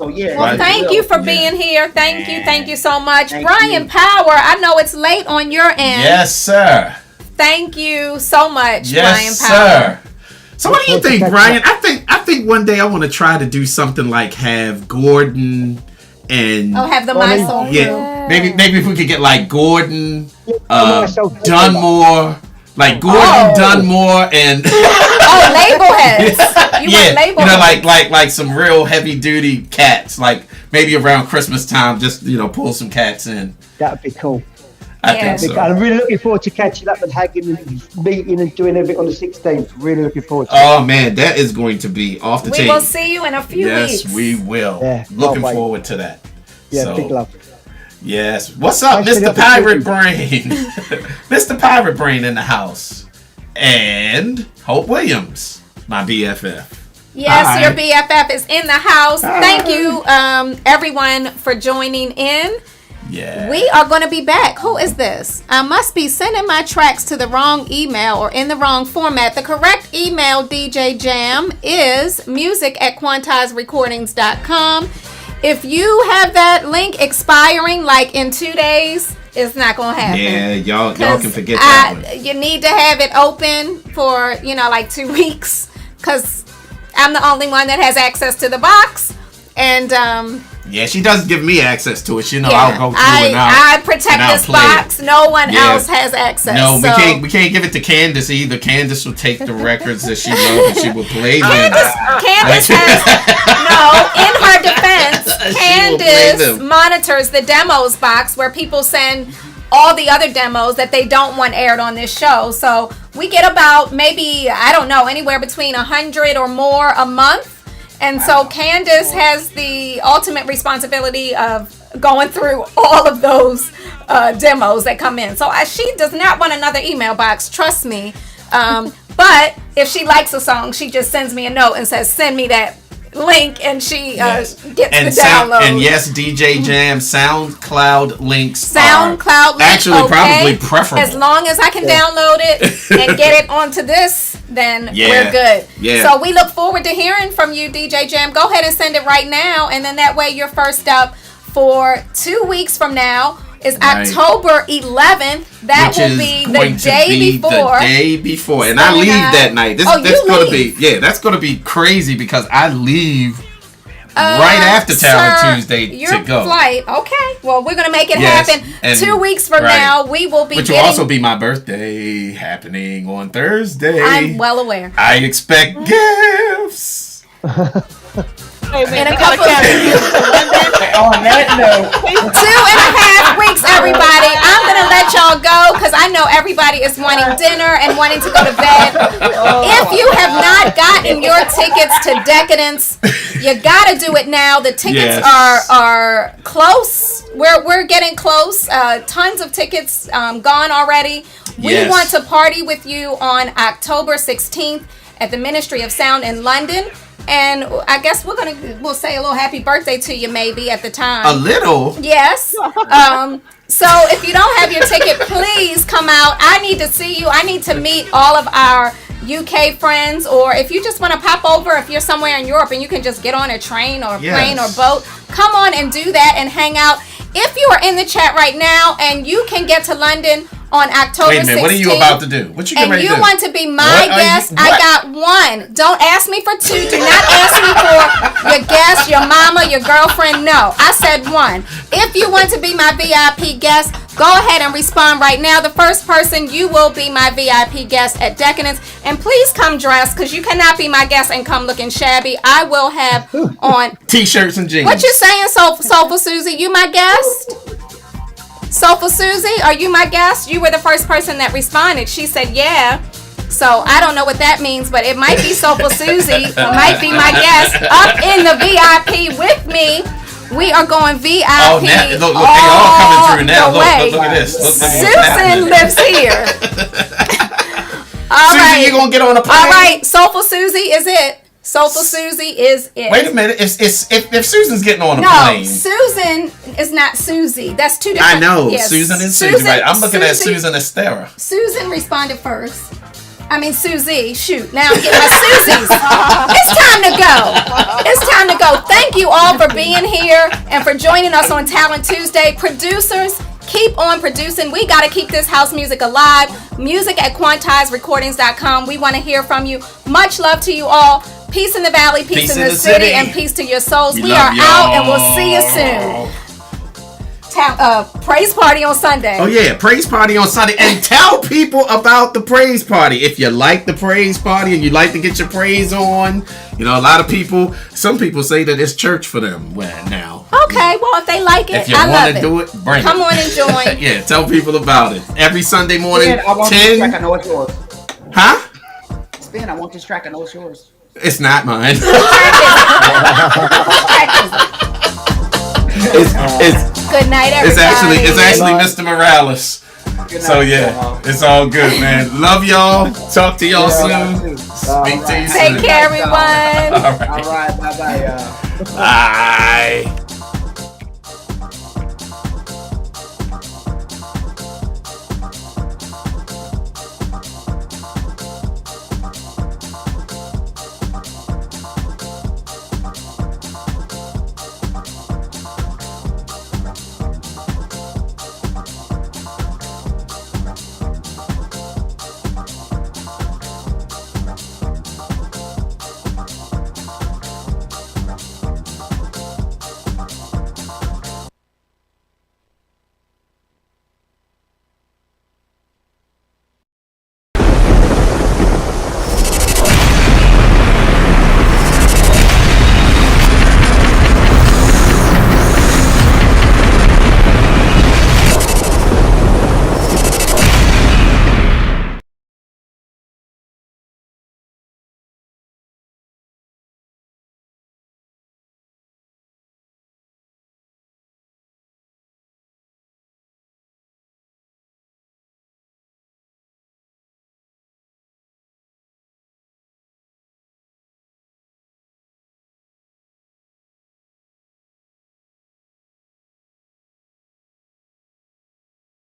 yeah. Well, thank you for being here. Thank you so much, Brian Power. I know it's late on your end. Yes, sir. Thank you so much, yes, Brian Power. Sir. So what do you think, Brian? I think one day I want to try to do something like have Gordon and have the My Soul crew. Maybe if we could get like Gordon, Dunmore. Like Gordon Dunmore and label heads. Want label heads. like some real heavy duty cats. Like maybe around Christmas time, just pull some cats in. That'd be cool. I think so. I'm really looking forward to catching up and hanging and meeting and doing everything on the 16th. Really looking forward to it. Oh man, that is going to be off the chain. We will see you in a few weeks. Yes, we will. Yeah, looking forward to that. Yeah, big love. Yes. What's up, Mr. Pirate Brain? Mr. Pirate Brain in the house. And Hope Williams, my BFF. Yes, Hi. your BFF is in the house. Hi. Thank you, everyone, for joining in. Yeah. We are going to be back. Who is this? I must be sending my tracks to the wrong email or in the wrong format. The correct email, DJ Jam, is music@quantizerecordings.com. If you have that link expiring like in 2 days, it's not going to happen. Yeah, y'all can forget that one. You need to have it open for, like 2 weeks, because I'm the only one that has access to the box. And yeah, she doesn't give me access to it. I'll go through and I protect this box. No one else has access. No, we can't give it to Candace either. Candace will take the records that she loves and she will play them. Candace has in her defense, Candace monitors the demos box where people send all the other demos that they don't want aired on this show. So we get about maybe, I don't know, anywhere between 100 or more a month. And so Candace has the ultimate responsibility of going through all of those demos that come in. So she does not want another email box, trust me. But if she likes a song, she just sends me a note and says, send me that link, and she gets the download. And yes, DJ Jam, SoundCloud links actually probably preferable. As long as I can download it and get it onto this, then we're good. Yeah. So we look forward to hearing from you, DJ Jam. Go ahead and send it right now, and then that way you're first up for 2 weeks from now. Is October 11th. That will be the day before. And I leave that night. That's going to be crazy because I leave right after Talent Tuesday to go. Flight. Okay. Well, we're going to make it happen. And 2 weeks from now, we will be Which will also be my birthday happening on Thursday. I'm well aware. I expect gifts. In a couple of on that note, 2.5 weeks, everybody. I'm gonna let y'all go because I know everybody is wanting dinner and wanting to go to bed. If you have not gotten your tickets to Decadence, you gotta do it now. The tickets are close. We're getting close. Tons of tickets gone already. We want to party with you on October 16th at the Ministry of Sound in London. And I guess we'll say a little happy birthday to you maybe at the time. A little? Yes. So if you don't have your ticket, please come out. I need to see you. I need to meet all of our UK friends, or if you just want to pop over, if you're somewhere in Europe and you can just get on a train or a plane or boat, come on and do that and hang out. If you are in the chat right now and you can get to London on October 16th. Wait a minute, what are you about to do? What you getting ready to do? And you want to be my guest? I got one. Don't ask me for two. Do not ask me for your guest, your mama, your girlfriend. No, I said one. If you want to be my VIP guest, go ahead and respond right now. The first person, you will be my VIP guest at Decadence. And please come dressed, because you cannot be my guest and come looking shabby. I will have on T-shirts and jeans. What you saying, Soulful Susie? You my guest? Soulful Susie, are you my guest? You were the first person that responded. She said, yeah. So I don't know what that means, but it might be Soulful Susie. Might be my guest up in the VIP with me. We are going VIP. Oh, now, look, they all coming through now. Look at this. Susan lives here. All Susie, right. you gonna get on a plane? All right, Soulful Susie is it. Soulful Susie is it. Wait a minute. If Susan's getting on a plane. No, Susan is not Susie. That's two different. I know. Yes. Susan and Susie. Right. I'm looking at Susan Estera. Susan responded first. I mean, Susie. Shoot. Now I'm getting my Susies. It's time to go. It's time to go. Thank you all for being here and for joining us on Talent Tuesday. Producers, keep on producing. We got to keep this house music alive. Music@QuantizeRecordings.com. We want to hear from you. Much love to you all. Peace in the valley, peace in the city, and peace to your souls. We are out, and we'll see you soon. Praise party on Sunday. Oh yeah, praise party on Sunday, and tell people about the praise party. If you like the praise party and you like to get your praise on, a lot of people. Some people say that it's church for them. Well, now. Okay, well if they like it, if you want to do it, bring Come it. on and join. Yeah, tell people about it. Every Sunday morning, I want 10. this track. I know it's yours. Huh? Spen, I want this track. I know it's yours. It's not mine. Good night, everybody. It's actually Mr. Morales. So yeah, it's all good, man. Love y'all. Talk to y'all soon. Speak to you soon. Take care, everyone. All right. Bye-bye, y'all. Bye.